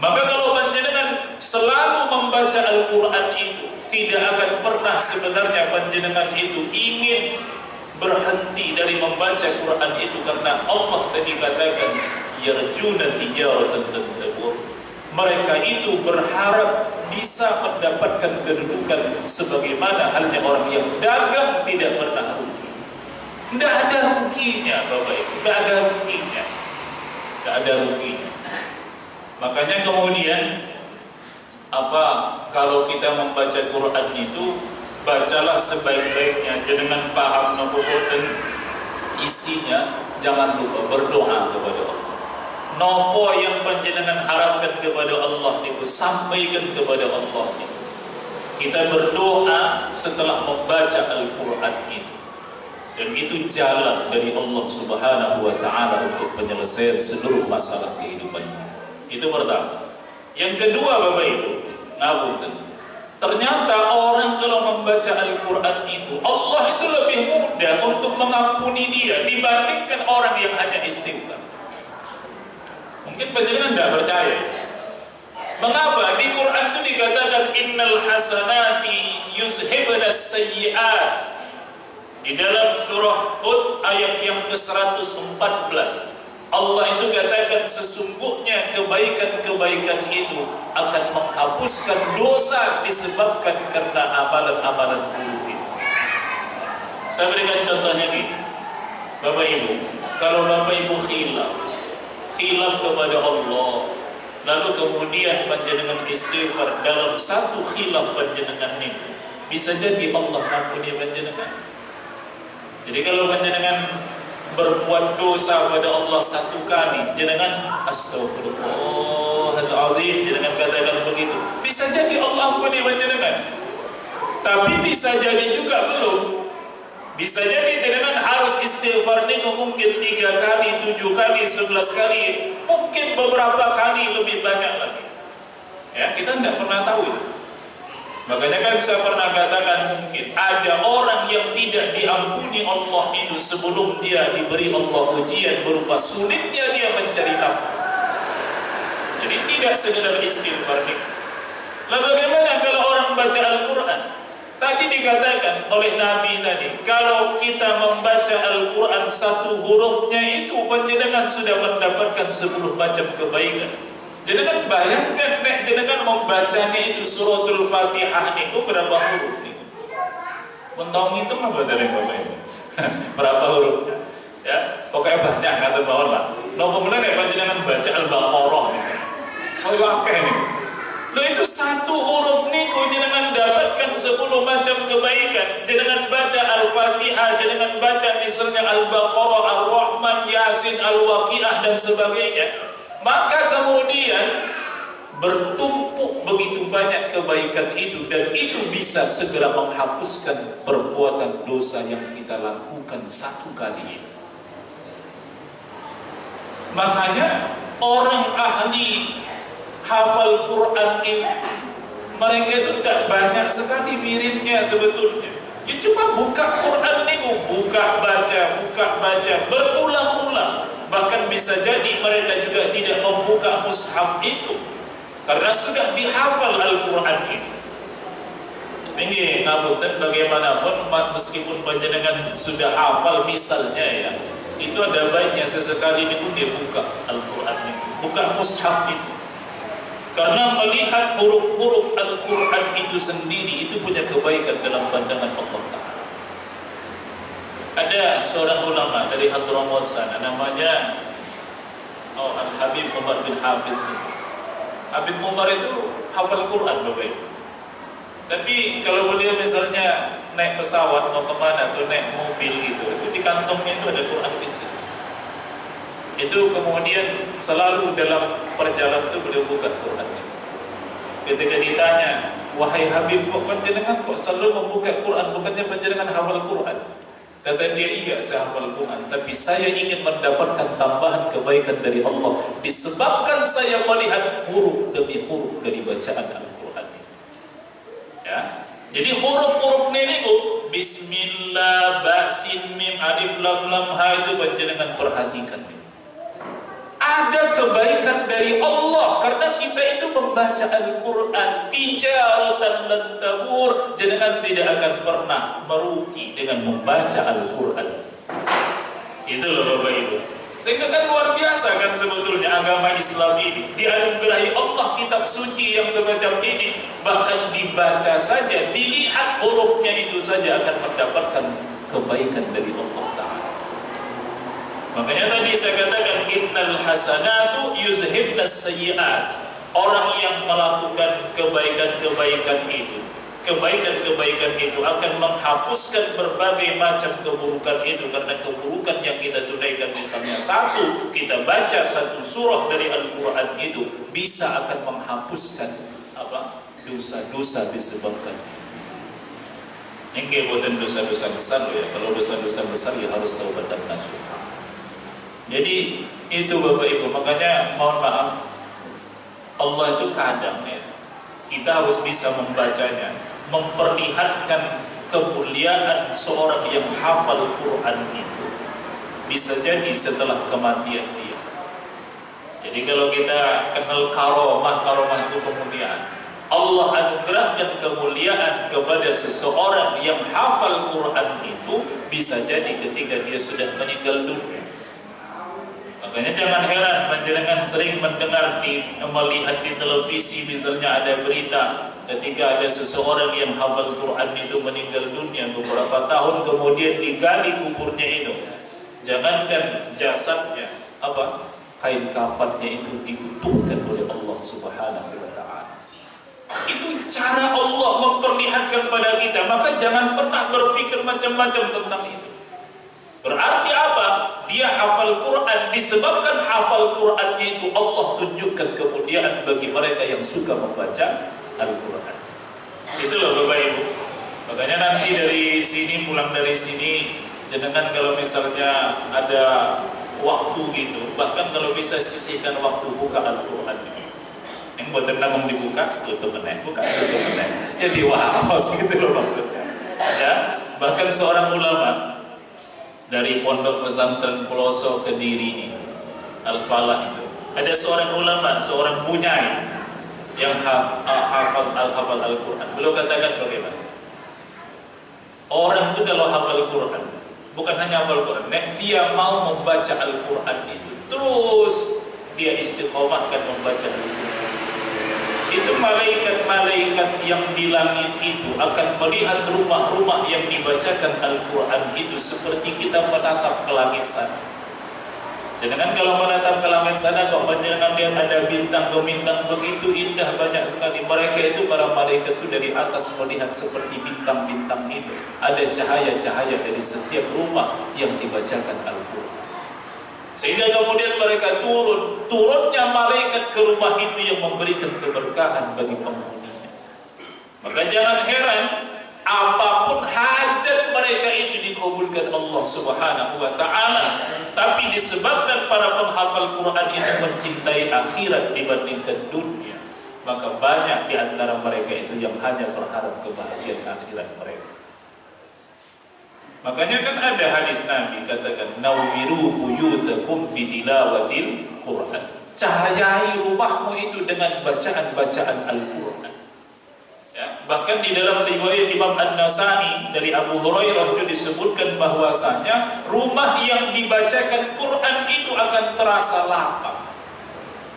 Maka kalau panjenengan selalu membaca Al-Quran itu, tidak akan pernah sebenarnya panjenengan itu ingin berhenti dari membaca Quran itu, karena Allah tadi katakan yarjuna tijaratan lan tabur. Mereka itu berharap bisa mendapatkan kedudukan sebagaimana halnya orang yang dagang tidak pernah rugi. Tidak ada ruginya Bapak Ibu, tidak ada ruginya, tidak ada ruginya. Makanya kemudian kalau kita membaca Quran itu, bacalah sebaik-baiknya, dengan paham nopo dan isinya. Jangan lupa berdoa kepada Allah. Nopo yang panjenengan harapkan kepada Allah itu sampaikan kepada Allah itu. Kita berdoa setelah membaca Al-Quran itu, dan itu jalan dari Allah Subhanahu wa Ta'ala untuk penyelesaian seluruh masalah kehidupannya. Itu pertama. Yang kedua Bapak Ibu, ngapunten, ternyata orang kalau membaca Al-Quran itu, Allah itu lebih mudah untuk mengampuni dia dibandingkan orang yang hanya istighfar. Mungkin panjenengan tidak percaya. Mengapa? Di Quran itu dikatakan innal hasanati yuzhibna sayyi'at. Di dalam surah Hud ayat yang ke-114, Allah itu katakan sesungguhnya kebaikan-kebaikan itu akan menghapuskan dosa disebabkan karena amalan-amalan buruk itu. Saya berikan contohnya gini, Bapak Ibu, kalau Bapak Ibu khilaf kepada Allah, lalu kemudian panjenengan istighfar dalam satu khilaf panjenengan ini, bisa jadi Allah ampuni panjenengan. Jadi kalau panjenengan berbuat dosa pada Allah satu kali, jenengan astagfirullahalazim, jenengan katakan begitu, bisa jadi Allah ampuni panjenengan. Tapi bisa jadi juga belum. Bisa jadi jenengan harus istighfar ini mungkin 3 kali, 7 kali, 11 kali, mungkin beberapa kali lebih banyak lagi. Ya, kita tidak pernah tahu itu. Makanya kan saya pernah katakan, mungkin ada orang yang tidak diampuni Allah itu sebelum dia diberi Allah ujian berupa sulitnya dia mencari nafkah. Jadi tidak sekedar istighfar ini. Lalu bagaimana kalau orang baca Al-Quran? Tadi dikatakan oleh Nabi tadi, kalau kita membaca Al-Quran satu hurufnya itu, panjenengan sudah mendapatkan 10 macam kebaikan. Jenengan bayangkan, nek jenengan membacanya itu suratul Fatihah niku berapa huruf nih? Mentong itu apa dari Bapak Ibu? Berapa hurufnya? Ya, pokoknya banyak kata bawah lah. Nopo meneh nek panjenengan baca Al-Baqarah misalnya. Soalnya akeh nih. Lo itu satu huruf niku jenengan dapatkan 10 macam kebaikan. Jenengan baca Al-Fatihah, jenengan baca misalnya Al-Baqarah, Ar-Rahman, Yasin, Al-Waqiah dan sebagainya. Maka kemudian bertumpuk begitu banyak kebaikan itu, dan itu bisa segera menghapuskan perbuatan dosa yang kita lakukan satu kali ini. Makanya orang ahli hafal Quran ini, mereka itu tidak banyak sekali wiridnya sebetulnya. Ya cuma buka Quran niku, buka baca berulang-ulang. Bahkan bisa jadi mereka juga tidak membuka mushaf itu karena sudah dihafal Al-Quran itu. Ini ngapunten bagaimanapun meskipun panjenengan sudah hafal misalnya ya, itu ada baiknya sesekali niku dia buka Al-Quran itu, buka mushaf itu. Karena melihat huruf-huruf Al-Quran itu sendiri itu punya kebaikan dalam pandangan Allah Ta'ala. Ada seorang ulama dari Hadramaut sana, namanya Al-Habib Umar bin Hafiz. Habib Umar itu hafal Quran Bapak Ibu. Tapi kalau beliau misalnya naik pesawat mau kemana atau naik mobil gitu, itu di kantongnya itu ada Quran kecil. Itu kemudian selalu dalam perjalanan itu beliau buka Quran. Ketika ditanya, wahai Habib, kok panjenengan kok selalu membuka Quran, bukannya panjenengan hafal Quran? Kata dia, iya saya hafal Quran, tapi saya ingin mendapatkan tambahan kebaikan dari Allah disebabkan saya melihat huruf demi huruf dari bacaan Al-Quran. Ya, jadi huruf-huruf ini Bismillah, Ba, Sin, Mim, Alif, Lam, Lam, Ha itu panjenengan perhatikan. Ada kebaikan dari Allah karena kita itu membaca Al-Quran. Tijaratan lan tabur, jenengan tidak akan pernah merugi dengan membaca Al-Quran. Itu loh Bapak Ibu. Sehingga kan luar biasa kan sebetulnya agama Islam ini. Dianugerahi Allah kitab suci yang semacam ini, bahkan dibaca saja, dilihat hurufnya itu saja akan mendapatkan kebaikan dari Allah Ta'ala. Makanya tadi saya katakan innal hasanatu yuzhibnas sayyi'at. Orang yang melakukan kebaikan-kebaikan itu akan menghapuskan berbagai macam keburukan itu. Karena keburukan yang kita tunaikan, misalnya kita baca satu surah dari Al-Quran itu bisa akan menghapuskan dosa-dosa disebabkan. Ini bukan dosa-dosa besar ya. Kalau dosa-dosa besar ya harus taubat dan nasuh. Jadi itu Bapak Ibu, makanya mohon maaf, Allah itu kadang ya, kita harus bisa membacanya, memperlihatkan kemuliaan seorang yang hafal Quran itu. Bisa jadi setelah kematian dia. Jadi kalau kita kenal karomah itu kemuliaan. Allah anugerahkan kemuliaan kepada seseorang yang hafal Quran itu, bisa jadi ketika dia sudah meninggal dunia. Makanya jangan heran panjenengan sering melihat di televisi misalnya ada berita ketika ada seseorang yang hafal Quran itu meninggal dunia, beberapa tahun kemudian digali kuburnya itu. Jangankan jasadnya, kain kafannya itu diutuhkan oleh Allah Subhanahu wa Ta'ala. Itu cara Allah memperlihatkan pada kita, maka jangan pernah berpikir macam-macam tentang itu. Berarti apa? Dia hafal Quran, disebabkan hafal Qurannya itu Allah tunjukkan kemuliaan bagi mereka yang suka membaca Al-Quran. Itu loh Bapak Ibu. Makanya nanti dari sini, pulang dari sini, jenengan kalau misalnya ada waktu gitu, bahkan kalau bisa sisihkan waktu buka Al-Quran. Yang buat tenang dibuka, tutup meneh, buka tutup meneh. Jadi waos gitu loh maksudnya. Ya, bahkan seorang ulama dari Pondok Pesantren Peloso Kediri ini, Al-Falah itu, ada seorang ulama, seorang bunyai yang hafal Al-Quran. Beliau katakan bagaimana? Orang itu kalau hafal Quran, bukan hanya hafal Quran, dia mau membaca Al-Quran itu, terus dia istiqomahkan membaca Al-Quran. Itu malaikat-malaikat yang di langit itu akan melihat rumah-rumah yang dibacakan Al-Quran itu seperti kita menatap ke langit sana. Jangan kalau menatap ke langit sana kok panjenengan lihat ada bintang-bintang begitu indah banyak sekali. Mereka itu para malaikat itu dari atas melihat seperti bintang-bintang itu. Ada cahaya-cahaya dari setiap rumah yang dibacakan Al-Quran. Sehingga kemudian mereka turunnya malaikat ke rumah itu yang memberikan keberkahan bagi penghuninya. Maka jangan heran apapun hajat mereka itu dikabulkan Allah Subhanahu wa Ta'ala. Tapi disebabkan para penghafal Quran itu mencintai akhirat dibandingkan dunia, maka banyak di antara mereka itu yang hanya berharap kebahagiaan akhirat mereka. Makanya kan ada hadis Nabi katakan nawwiru buyutakum bitilawatil Quran. Cahayai rumahmu itu dengan bacaan-bacaan Al-Quran. Ya, bahkan di dalam riwayat Imam An-Nasai dari Abu Hurairah itu disebutkan bahwasanya rumah yang dibacakan Quran itu akan terasa lapang,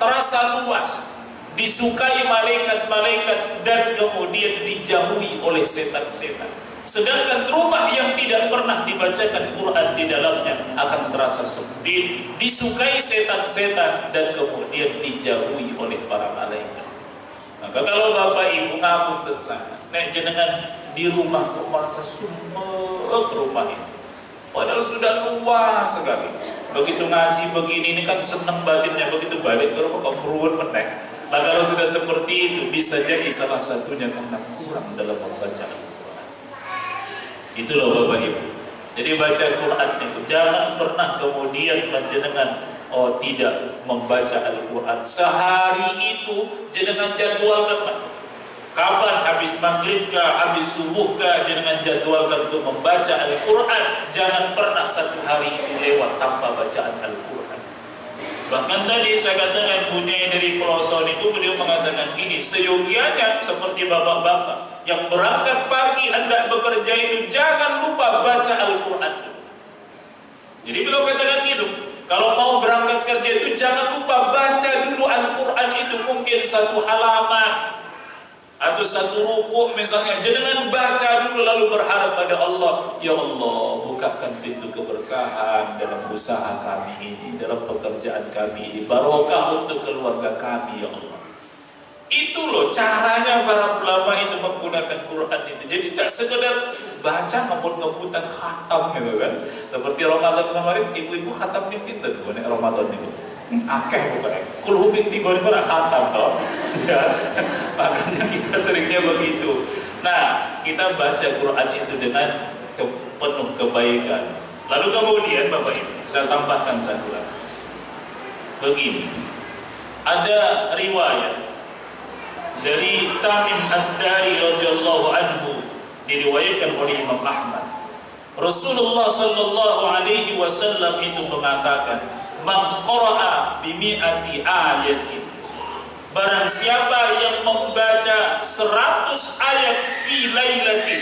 terasa luas, disukai malaikat-malaikat dan kemudian dijauhi oleh setan-setan. Sedangkan rumah yang tidak pernah dibacakan Quran di dalamnya akan terasa sempit, disukai setan-setan dan kemudian dijauhi oleh para malaikat. Maka kalau Bapak Ibu ngapunten sana, nek jenengan di rumah kok merasa sumpek rumah itu, padahal sudah luas sekali. Begitu ngaji begini ini kan senang batinnya, begitu balik ke rumah kok beruan meneng. Nah kalau sudah seperti itu bisa jadi salah satunya karena kurang dalam membaca Al-Quran. Itu loh Bapak Ibu. Jadi baca Quran itu jangan pernah kemudian jenengan tidak membaca Al-Quran. Sehari itu jenengan jadwalkan. Kapan habis maghrib kah, habis subuh kah, jenengan jadwalkan untuk membaca Al-Quran. Jangan pernah satu hari itu lewat tanpa bacaan Al-Quran. Bahkan tadi saya katakan punya dari pelosok itu beliau mengatakan gini, seyogianya seperti bapak-bapak yang berangkat pagi hendak bekerja itu jangan lupa baca Al-Quran. Jadi beliau katakan gitu, kalau mau berangkat kerja itu jangan lupa baca dulu Al-Quran itu, mungkin satu halaman atau satu rukuk misalnya, jangan baca dulu lalu berharap pada Allah, ya Allah bukakan pintu keberkahan dalam usaha kami ini, dalam pekerjaan kami ini, barokah untuk keluarga kami ya Allah. Itu loh caranya para ulama itu menggunakan Quran itu. Jadi tidak sekedar baca ngebut-ngebutan khatam gitu kan. Seperti Ramadan kemarin ibu-ibu khatamnya pinter nih Ramadan itu. Akeh bukan, kulhu binti gue ini khatam toh. Ya, makanya kita seringnya begitu. Nah, kita baca Quran itu dengan penuh kebaikan. Lalu kemudian Bapak Ibu, saya tambahkan satu lagi. Begini, ada riwayat dari Tamim Ad-Dari radhiyallahu anhu diriwayatkan oleh Imam Ahmad. Rasulullah sallallahu alaihi wasallam itu mengatakan, "Man qara'a bi mi'ati ayatin." Barang siapa yang membaca 100 ayat fi lailatin,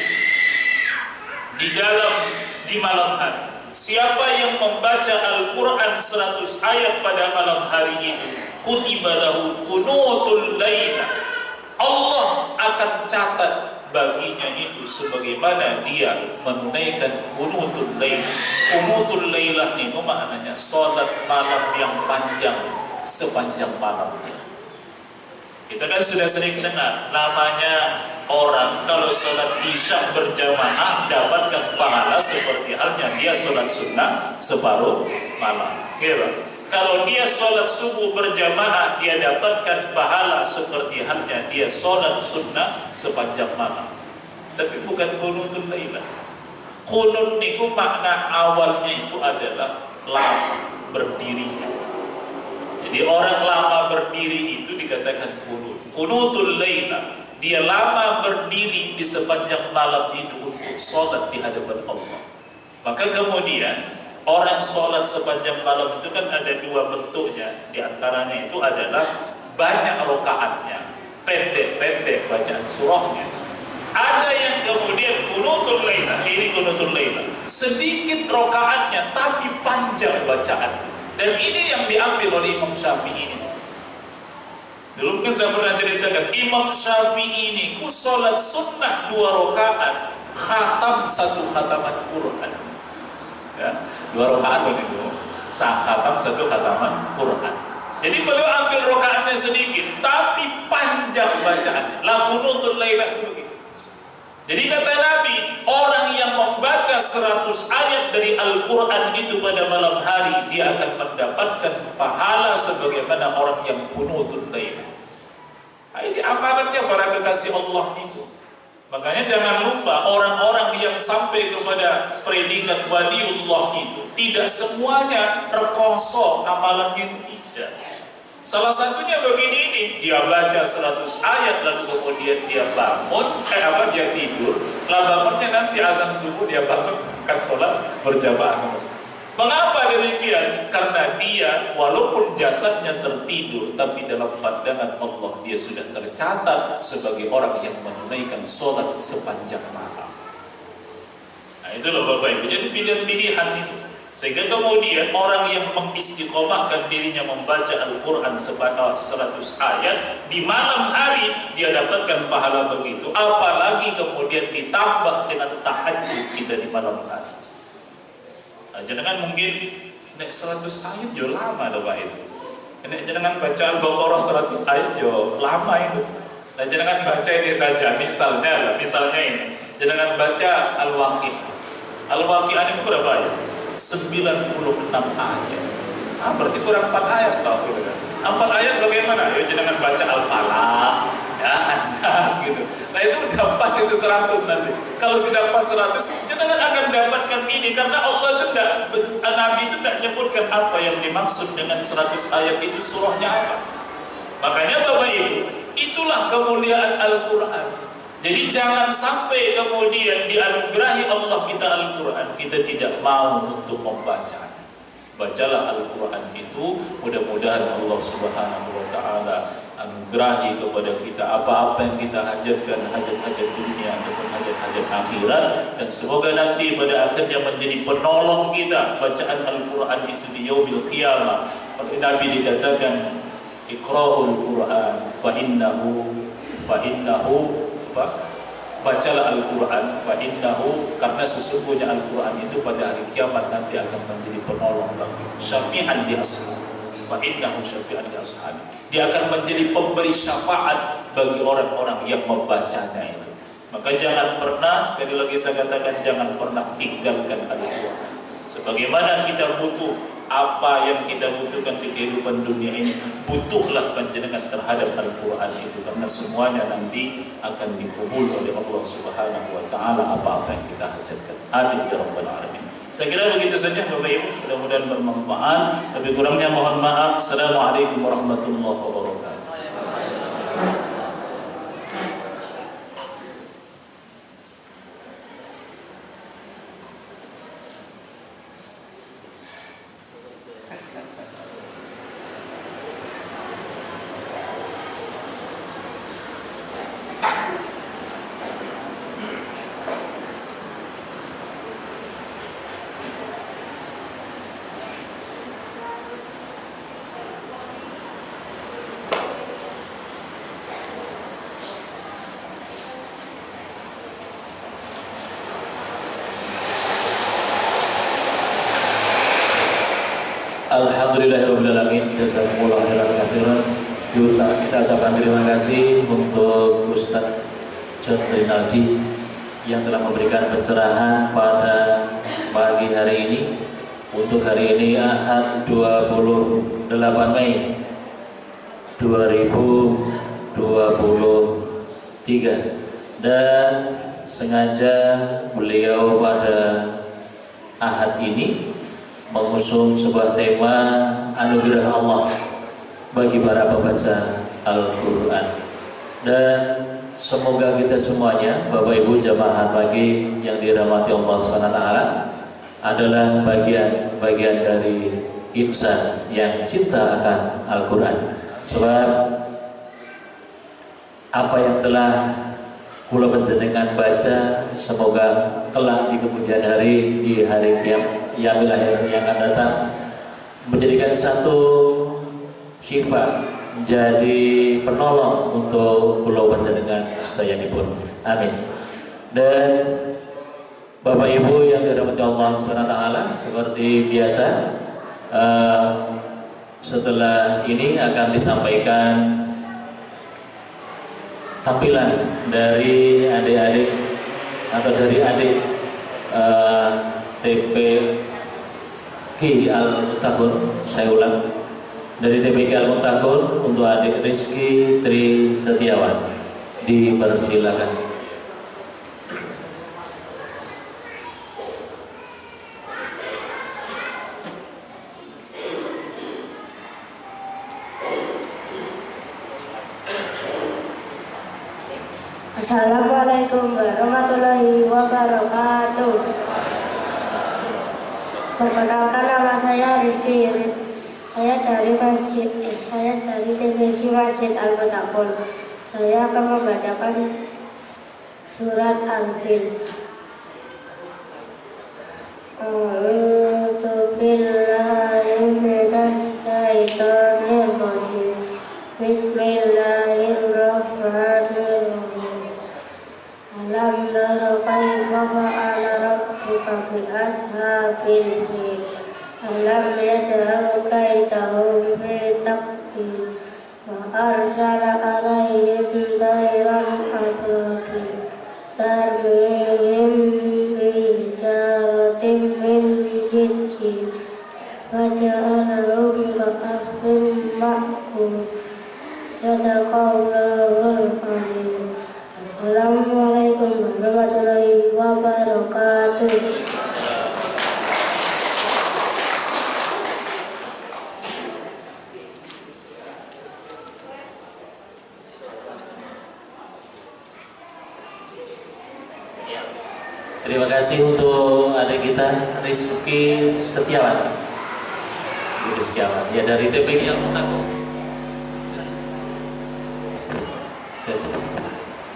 di malam hari. Siapa yang membaca Al-Quran 100 ayat pada malam hari itu, kutiba lahu qunutul lailah. Allah akan catat baginya itu sebagaimana dia menunaikan qunutul lailah. Qunutul lailah itu maknanya salat malam yang panjang sepanjang malamnya. Kita kan sudah sering dengar namanya orang kalau sholat isya berjamaah dapatkan pahala seperti halnya dia sholat sunnah separuh malam. Gitu. Kalau dia sholat subuh berjamaah dia dapatkan pahala seperti halnya dia sholat sunnah sepanjang malam. Tapi bukan qunutul lailah. Qunut niku makna awalnya itu adalah lama berdirinya. Jadi orang lama berdiri itu dikatakan qunut. Qunutul lailah, dia lama berdiri di sepanjang malam itu untuk sholat di hadapan Allah. Maka kemudian orang sholat sepanjang malam itu kan ada dua bentuknya. Di antaranya itu adalah banyak rakaatnya, pendek-pendek bacaan surahnya. Ada yang kemudian qunutul lailah, ini qunutul lailah, sedikit rakaatnya tapi panjang bacaan. Dan ini yang diambil oleh Imam Syafi'i ini. Dulu kan saya pernah ceritakan, Imam Syafi'i ini ku sholat sunnah 2 rakaat, khatam 1 khataman Quran. Ya, 2 rakaat itu, khatam 1 khataman Quran. Jadi beliau ambil rakaatnya sedikit, tapi panjang bacaannya. La qunutul lailah begitu. Jadi kata Nabi, orang yang membaca 100 ayat dari Al-Quran itu pada malam hari, dia akan mendapatkan pahala sebagaimana orang yang qunutul lailah. Nah, ini amanatnya para kekasih Allah itu. Makanya jangan lupa orang-orang yang sampai kepada predikat waliullah itu tidak semuanya rekoso amalannya itu tidak. Salah satunya begini ini, dia baca 100 ayat lalu kemudian dia bangun, dia tidur, lah bangunnya nanti azan subuh dia bangun. Kan sholat berjamaah ke masjid. Mengapa demikian? Karena dia walaupun jasadnya tertidur, tapi dalam pandangan Allah dia sudah tercatat sebagai orang yang menunaikan sholat sepanjang malam. Nah itu loh Bapak Ibu, jadi pilihan-pilihan itu. Sehingga kemudian orang yang mengistiqomahkan dirinya membaca Al-Quran sebanyak 100 ayat di malam hari, dia dapatkan pahala begitu. Apalagi kemudian ditambah dengan tahajud kita di malam hari. Nah, jangan mungkin nek 100 ayat jo lama loh Pak itu. Nek jangan baca Al-Baqarah 100 ayat jo lama itu. Nah, jangan baca ini saja, misalnya ini. Jangan baca Al-Waqi'ah. Al-Waqi'ah ini berapa ayat? 96 ayat. Ah, berarti kurang 4 ayat kalau gitu kan. 4 ayat bagaimana? Ya jangan baca Al-Falaq, ya, Nas gitu. Nah itu udah pas itu 100 nanti. Kalau sudah pas 100, jangan akan dapatkan ini karena Allah itu Nabi itu tidak menyebutkan apa yang dimaksud dengan 100 ayat itu surahnya apa. Makanya Bapak Ibu, itulah kemuliaan Al-Quran. Jadi jangan sampai kemudian dianugerahi Allah kita Al-Quran, kita tidak mau untuk membacanya. Bacalah Al-Quran itu, mudah-mudahan Allah Subhanahu wa Ta'ala anugerahi kepada kita apa-apa yang kita hajatkan, hajat-hajat dunia ataupun hajat-hajat akhirat, dan semoga nanti pada akhirnya menjadi penolong kita bacaan Al-Quran itu di yaumil qiyamah. Oleh Nabi dikatakan, Iqra'ul Quran fa innahu bacalah Al-Quran fa'innahu, karena sesungguhnya Al-Quran itu pada hari kiamat nanti akan menjadi penolong bagi syafi'an di ashab, fa'innahu syafi'an di ashab, dia akan menjadi pemberi syafaat bagi orang-orang yang membacanya itu. Maka jangan pernah, sekali lagi saya katakan, jangan pernah tinggalkan Al-Quran. Sebagaimana kita butuh apa yang kita butuhkan di kehidupan dunia ini, butuhlah panjenengan terhadap Al-Quran itu, karena semuanya nanti akan dikabul oleh Allah Subhanahu wa Ta'ala apa-apa yang kita hajatkan. Amin ya rabbal alamin. Saya kira begitu saja Bapak Ibu, mudah-mudahan bermanfaat. Lebih kurangnya mohon maaf. Assalamualaikum warahmatullahi wabarakatuh. Alhamdulillahirrahmanirrahim. Jazakumullah khairan katsiran. Kita ucapkan terima kasih untuk Ustaz John Rinaldi yang telah memberikan pencerahan pada pagi hari ini. Untuk hari ini Ahad 28 Mei 2023, dan sengaja beliau pada Ahad ini mengusung sebuah tema anugerah Allah bagi para pembaca Al-Quran. Dan semoga kita semuanya, Bapak Ibu jamaah pagi yang dirahmati Allah SWT, adalah bagian dari insan yang cinta akan Al-Quran. Sebab apa yang telah kula panjenengan baca, semoga kelak di kemudian hari, di hari yang akhir yang akan datang, menjadikan satu syifa, menjadi penolong untuk kula panjenengan sedayanipun. Amin. Dan Bapak Ibu yang dirahmati Allah SWT, seperti biasa setelah ini akan disampaikan tampilan dari adik-adik atau dari adik TPQ Al-Muttaqun. Saya ulang, dari TPQ Al-Muttaqun untuk adik Rizky Tri Setiawan. Dipersilakan. Assalamualaikum warahmatullahi wabarakatuh. Perkenalkan, nama saya Rizky. Saya dari TPQ Masjid Al-Fatahun. Saya akan membacakan surat Al-Fil. A'udzu billahi minasy syaithanir rajim. Bismillahirrahmanirrahim. Alam tara kaifa fa'ala rabbuka bi ashabil fil. Alam yaj'al kaidahum fi taqdir wa arsala alaihim tayran ababil tarmihim bijaratin min sijil faja'alahum ka'asfin ma'kul. Sadaqallahul azim. Assalamualaikum warahmatullahi wabarakatuh. Terima kasih untuk adik kita Rizky Setiawan. Ya, dari TPQ yang Monaco.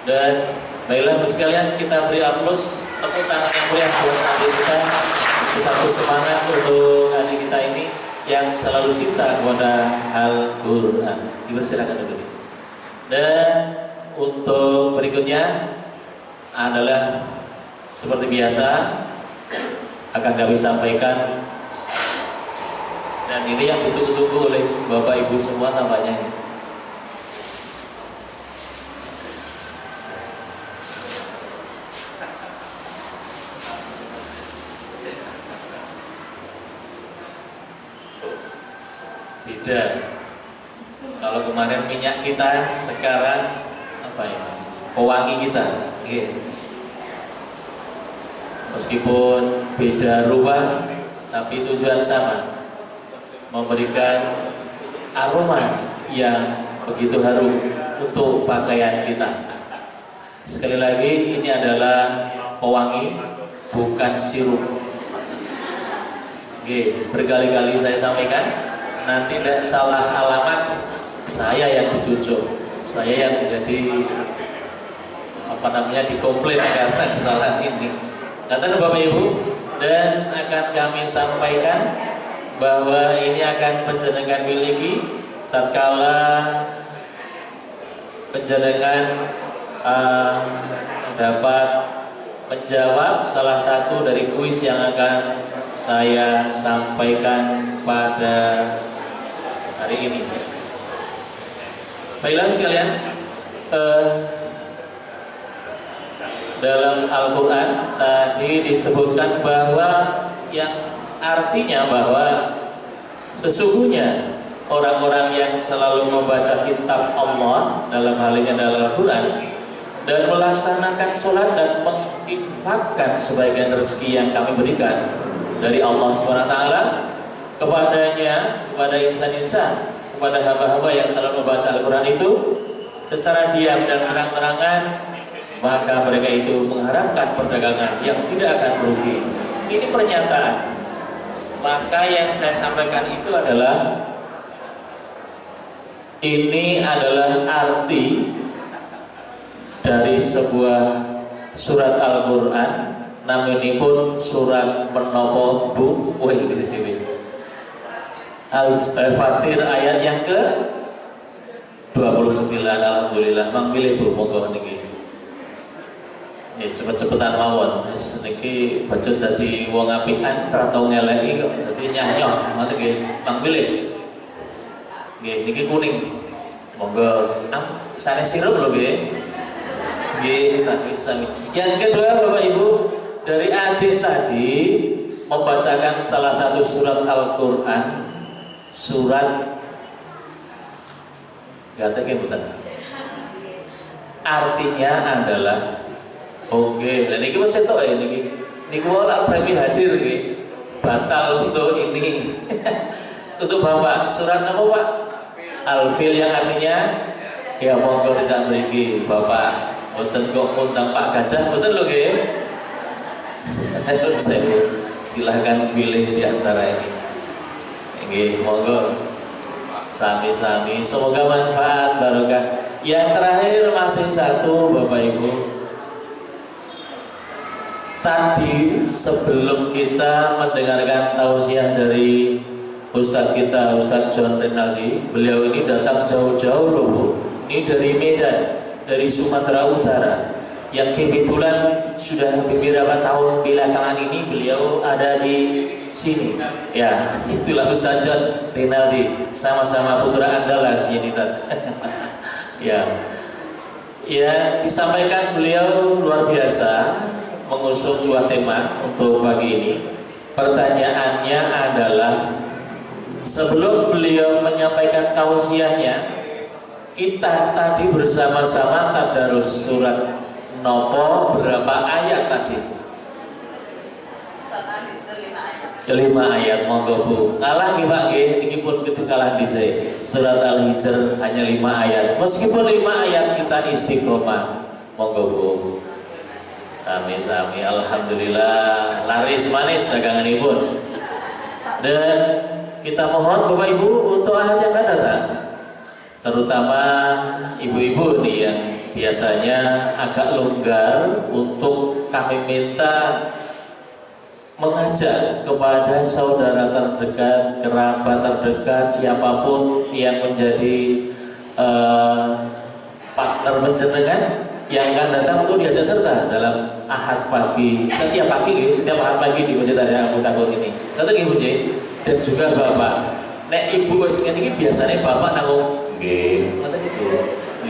Dan baiklah sekalian, kita beri aplaus, tepuk tangan yang meriah buat adik kita. Satu semangat untuk adik kita ini yang selalu cinta kepada Al-Quran. Dipersilakan dulu. Dan untuk berikutnya adalah seperti biasa akan kami sampaikan, dan ini yang ditunggu-tunggu oleh Bapak Ibu semua tampaknya. Beda. Kalau kemarin minyak kita, sekarang apa ya? Pewangi kita. Oke. Meskipun beda ruang, tapi tujuan sama, memberikan aroma yang begitu harum untuk pakaian kita. Sekali lagi, ini adalah pewangi, bukan sirup. Oke, berkali-kali saya sampaikan, nanti tidak salah alamat, saya yang dicucuk, saya yang menjadi dikomplain karena kesalahan ini. Kata Bapak Ibu, dan akan kami sampaikan bahwa ini akan panjenengan miliki tatkala panjenengan dapat menjawab salah satu dari kuis yang akan saya sampaikan pada hari ini. Baiklah sekalian, dalam Al-Quran tadi disebutkan bahwa yang artinya bahwa sesungguhnya orang-orang yang selalu membaca kitab Allah, dalam hal ini adalah Al-Quran, dan melaksanakan sholat dan menginfakkan sebagian rezeki yang kami berikan dari Allah SWT kepadanya, kepada insan-insan, kepada hamba-hamba yang selalu membaca Al-Quran itu secara diam dan terang-terangan, maka mereka itu mengharapkan perdagangan yang tidak akan merugi. Ini pernyataan. Maka yang saya sampaikan itu adalah, ini adalah arti dari sebuah surat Al-Quran, namunipun surat menopo bu, Al-Fatir ayat yang ke 29. Alhamdulillah, mangpilih bu, monggo niki. Ya cepet-cepetan mawon. Wis niki bacot dadi wong apikan ora tau ngeleki kok dadi nyanyoh. Ngoten nggih. Mangpilih. Nggih, niki kuning. Monggo sanes sirup lho nggih. Nggih, sami. Yang kedua Bapak Ibu, dari adik tadi membacakan salah satu surat Al-Qur'an, surat gatek mboten. Artinya adalah oke, dan ini masih tahu ya ini ora premi hadir ini batal untuk ini untuk Bapak. Surat apa Pak? Al-Fil, yang artinya ya monggo tidak memiliki Bapak. Boten kok undang Pak Gajah, boten lho nggih. Silahkan pilih di antara ini. Nggih, monggo sami-sami. Semoga manfaat barokah. Yang terakhir masih satu, Bapak Ibu. Tadi sebelum kita mendengarkan tausiah dari Ustadz kita, Ustadz John Rinaldi, beliau ini datang jauh-jauh loh, Bu. Ini dari Medan, dari Sumatera Utara. Yang kebetulan sudah beberapa tahun belakangan ini beliau ada di sini. Ya, itulah Ustadz John Rinaldi, sama-sama putra Andalas ini Tat. Ya, ya disampaikan beliau luar biasa mengusung sebuah tema untuk pagi ini. Pertanyaannya adalah, sebelum beliau menyampaikan tausiahnya, kita tadi bersama-sama tadarus surat nopo berapa ayat tadi? 5 ayat, monggo Bu. Kalah nggih Pak nggih, niki pun kalah dhisik. Surat Al-Hijr hanya 5 ayat. Meskipun 5 ayat kita istiqomah. Monggo Bu. Sami-sami, alhamdulillah laris manis daganganipun. Dan kita mohon Bapak Ibu untuk ayat yang akan datang, terutama ibu-ibu nih yang biasanya agak longgar, untuk kami minta mengajak kepada saudara terdekat, kerabat terdekat, siapapun yang menjadi partner penjenengan yang akan datang untuk diajak serta dalam ahad pagi, setiap ahad pagi di Masjid Raya Al-Mutakun ini. Kata Ibu J dan juga Bapak. Nek Ibu wis ngene iki biasane Bapak nanggung nggih, kata gitu.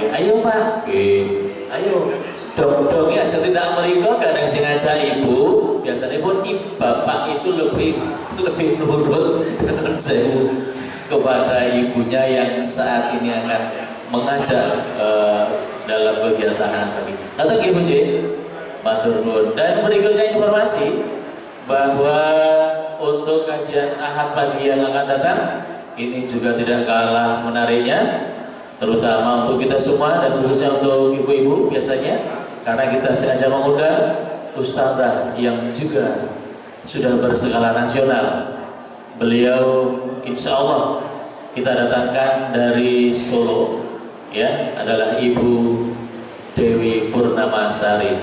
Ayo Pak, nggih. Ayo, dong-dong aja tidak mereka kadang sing ngajak Ibu, biasanya pun Bapak itu lebih nurut dan sewu kepada ibunya yang saat ini akan mengajak dalam kegiatan anak pagi. Kata Ibu J, matur nuwun. Dan berikutnya informasi bahwa untuk kajian ahad pagi yang akan datang ini juga tidak kalah menariknya, terutama untuk kita semua dan khususnya untuk ibu-ibu biasanya, karena kita sengaja mengundang ustadzah yang juga sudah berskala nasional. Beliau insya Allah kita datangkan dari Solo, ya, adalah Ibu Dewi Purnamasari,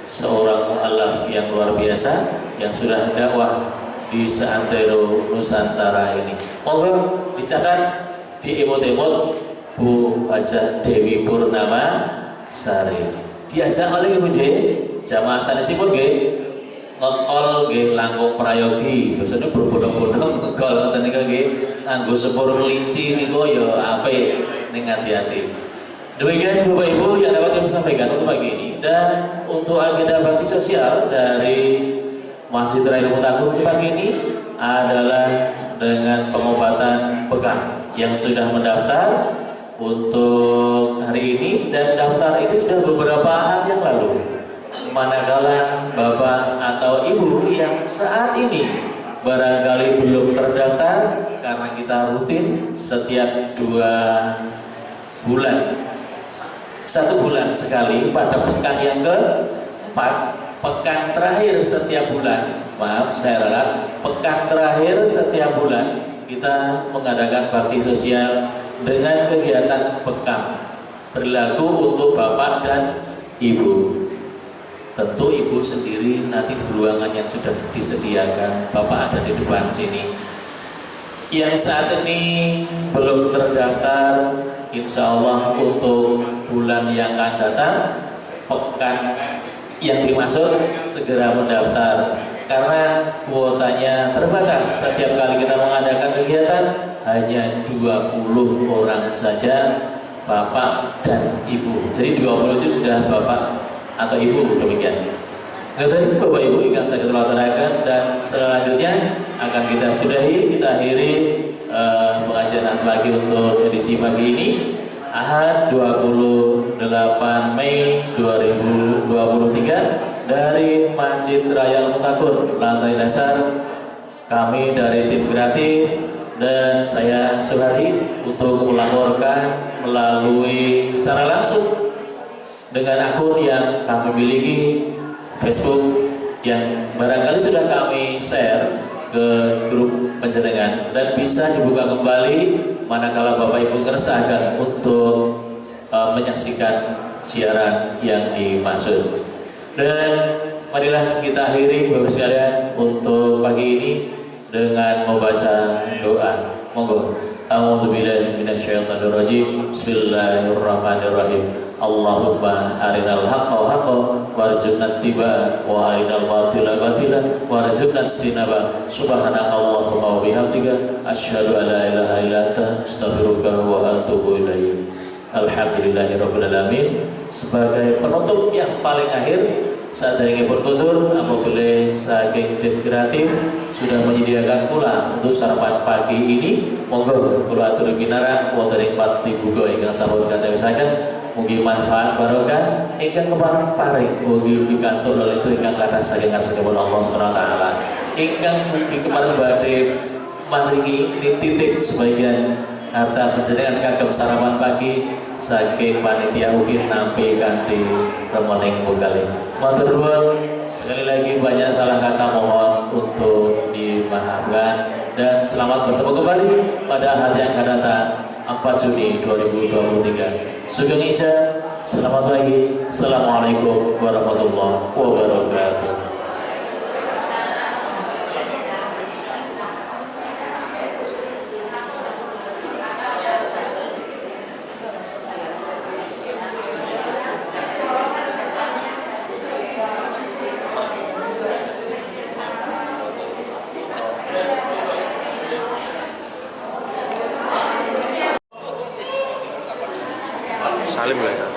seorang mu'alaf yang luar biasa yang sudah dakwah di seantero Nusantara ini. Monggo dicatat di emot-emot Bu Haja Dewi Purnamasari. Diajak oleh Ibu J, jamaah sanesipun nggih ngekol nggih langkung prayogi. Biasane berbondong-bondong ngekol ngoten niku nggih nganggo sepur kelinci niku ya apik ning hati-hati. Demikian Bapak Ibu yang dapat kami sampaikan untuk pagi ini, dan untuk agenda bakti sosial dari Masjid Raya Al-Mutakun untuk pagi ini adalah dengan pengobatan bekam yang sudah mendaftar untuk hari ini, dan daftar itu sudah beberapa hari yang lalu. Manakala Bapak atau Ibu yang saat ini barangkali belum terdaftar, karena kita rutin setiap 2 bulan, 1 bulan sekali pada pekan yang ke-4, pekan terakhir setiap bulan, maaf saya ralat, pekan terakhir setiap bulan kita mengadakan bakti sosial dengan kegiatan bekam, berlaku untuk Bapak dan Ibu. Tentu Ibu sendiri nanti di ruangan yang sudah disediakan, Bapak ada di depan sini. Yang saat ini belum terdaftar, insya Allah untuk bulan yang akan datang, pekan yang dimaksud segera mendaftar, karena kuotanya terbatas. Setiap kali kita mengadakan kegiatan hanya 20 orang saja, Bapak dan Ibu. Jadi 20 itu sudah Bapak atau Ibu, demikian. Tadi Bapak Ibu ingin saya ketelatarakan, dan selanjutnya akan kita sudahi, kita akhiri pengajian ahad pagi untuk edisi pagi ini, Ahad 28 Mei 2023 dari Masjid Raya Al-Mutakun, lantai dasar. Kami dari tim kreatif dan saya Suhari untuk melaporkan melalui secara langsung dengan akun yang kami miliki, Facebook, yang barangkali sudah kami share ke grup penjenengan dan bisa dibuka kembali manakala Bapak Ibu keresahan untuk menyaksikan siaran yang dimaksud. Dan marilah kita akhiri Bapak sekalian untuk pagi ini dengan membaca doa. Monggo. A'udzubillahi minasyaitonir rajim. Bismillahirrahmanirrahim. Allahumma arinal haqqa haqqan warzuqna ittiba'a wa arinal batila batilan warzuqna ijtinaba. Subhanaka Allahumma wa bihamdika asyhadu an la ilaha illa anta astaghfiruka wa atubu ilaik. Alhamdulillahirabbil alamin. Sebagai penutup yang paling akhir, saderengipun kundur apabila saking tim kreatif sudah menyediakan pula untuk sarapan pagi ini, monggo kula aturi pinarak wonten ing pati buka ingkang sampun kacawisaken. Mugi manfaat barokah ingkang kepareng paring mugi pikantuk lelitu ingkang kathah saking ngarsanipun Allah Subhanahu wa taala. Ingkang mugi kepareng badhe maringi titip sebagian harta panjenengan kagem sarapan pagi saking panitia ugi nampi kanthi remening wekdal. Matur nuwun, sekali lagi banyak salah kata mohon untuk dimaafkan dan selamat bertemu kembali pada hari yang akan datang 4 Juni 2023. Sugeng Ica, selamat pagi. Assalamualaikum warahmatullahi wabarakatuh. Salim lah ya.